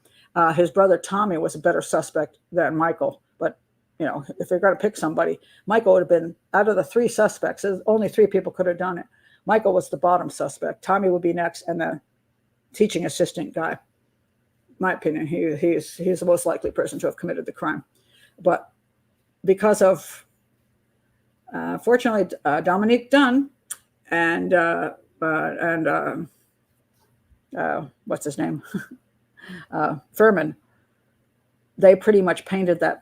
His brother Tommy was a better suspect than Michael. But if you're going to pick somebody, Michael would have been out of the three suspects. Only three people could have done it. Michael was the bottom suspect. Tommy would be next, and the teaching assistant guy. My opinion, he's the most likely person to have committed the crime. But because of, fortunately, Dominique Dunn and what's his name, Furman, they pretty much painted the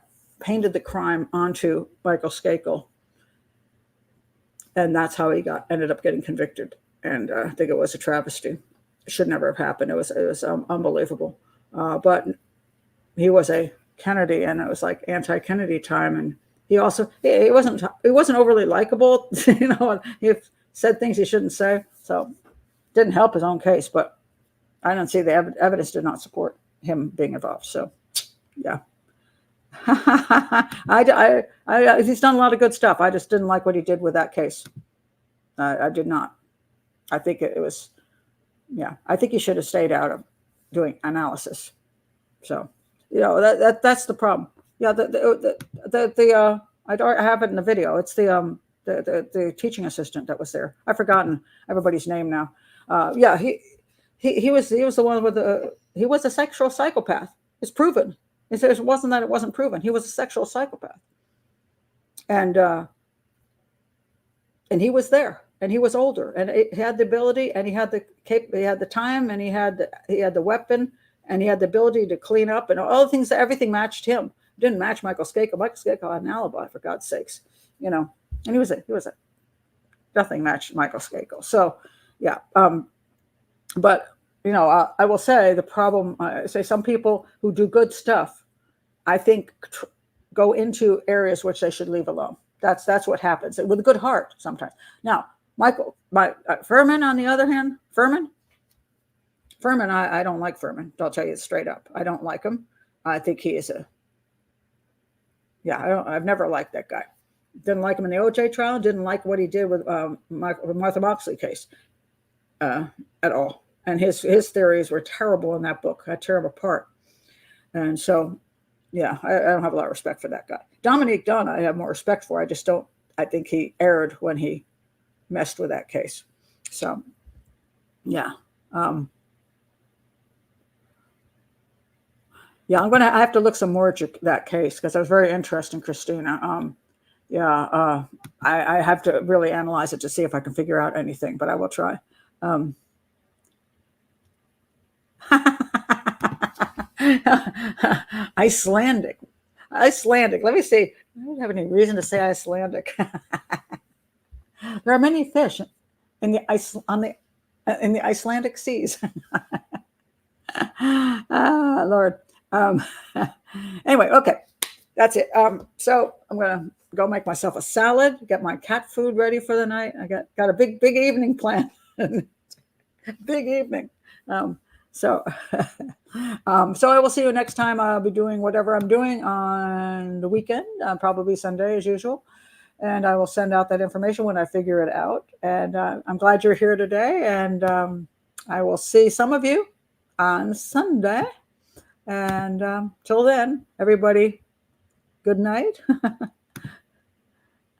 crime onto Michael Skakel, and that's how he ended up getting convicted. And I think it was a travesty. It should never have happened. It was unbelievable. But he was a Kennedy, and it was like anti-Kennedy time. And he wasn't overly likable. He said things he shouldn't say, so didn't help his own case. But I don't see the evidence did not support him being involved. So, yeah, he's done a lot of good stuff. I just didn't like what he did with that case. I did not. I think it was. Yeah, I think he should have stayed out of doing analysis. So, that's the problem. Yeah, I have it in the video. It's the teaching assistant that was there. I've forgotten everybody's name now. Yeah, he was the one with he was a sexual psychopath. It's proven. It wasn't that it wasn't proven. He was a sexual psychopath, and he was there. And he was older, and he had the ability, and he had the time, and he had the weapon, and he had the ability to clean up, and all the things. Everything matched him. It didn't match Michael Skakel. Michael Skakel had an alibi, for God's sakes, and he was nothing matched Michael Skakel. So, yeah. But I will say the problem. Say some people who do good stuff, I think, go into areas which they should leave alone. That's what happens with a good heart sometimes. Now, Furman, on the other hand, Furman, I don't like Furman. I'll tell you straight up. I don't like him. I think he is I've never liked that guy. Didn't like him in the OJ trial. Didn't like what he did with Martha Moxley case at all. And his theories were terrible in that book. I tear him apart. And so, yeah, I don't have a lot of respect for that guy. Dominique Dunn, I have more respect for. I think he erred when he messed with that case. So, yeah. Yeah, I have to look some more at that case because I was very interested in Christina. I have to really analyze it to see if I can figure out anything, but I will try. Icelandic. Let me see. I don't have any reason to say Icelandic. There are many fish in the Icelandic seas. Lord. Anyway, okay, that's it. So I'm gonna go make myself a salad, get my cat food ready for the night. I got a big evening planned. Big evening. So I will see you next time. I'll be doing whatever I'm doing on the weekend, probably Sunday as usual. and I will send out that information when I figure it out. And I'm glad you're here today, and I will see some of you on Sunday. And till then, everybody, good night.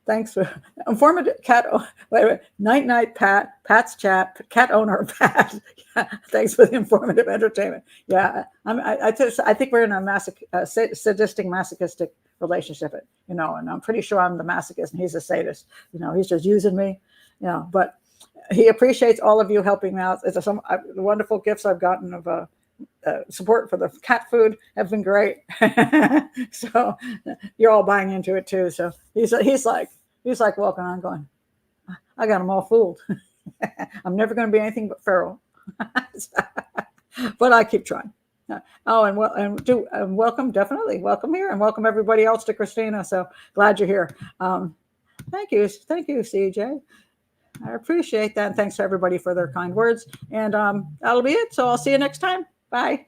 Thanks for informative cat. Wait, night, Pat. Pat's chat. Cat owner, Pat. Yeah, thanks for the informative entertainment. Yeah, I think we're in a sadistic, masochistic relationship. And I'm pretty sure I'm the masochist and he's a sadist. He's just using me. But he appreciates all of you helping me out. It's some wonderful gifts I've gotten of support for the cat food have been great. So you're all buying into it too. So he's like, welcome. I'm going, I got them all fooled. I'm never going to be anything but feral. But I keep trying. Oh, and welcome, definitely welcome here, and welcome everybody else to Christina. So glad you're here. Thank you, CJ. I appreciate that. And thanks to everybody for their kind words. And that'll be it. So I'll see you next time. Bye.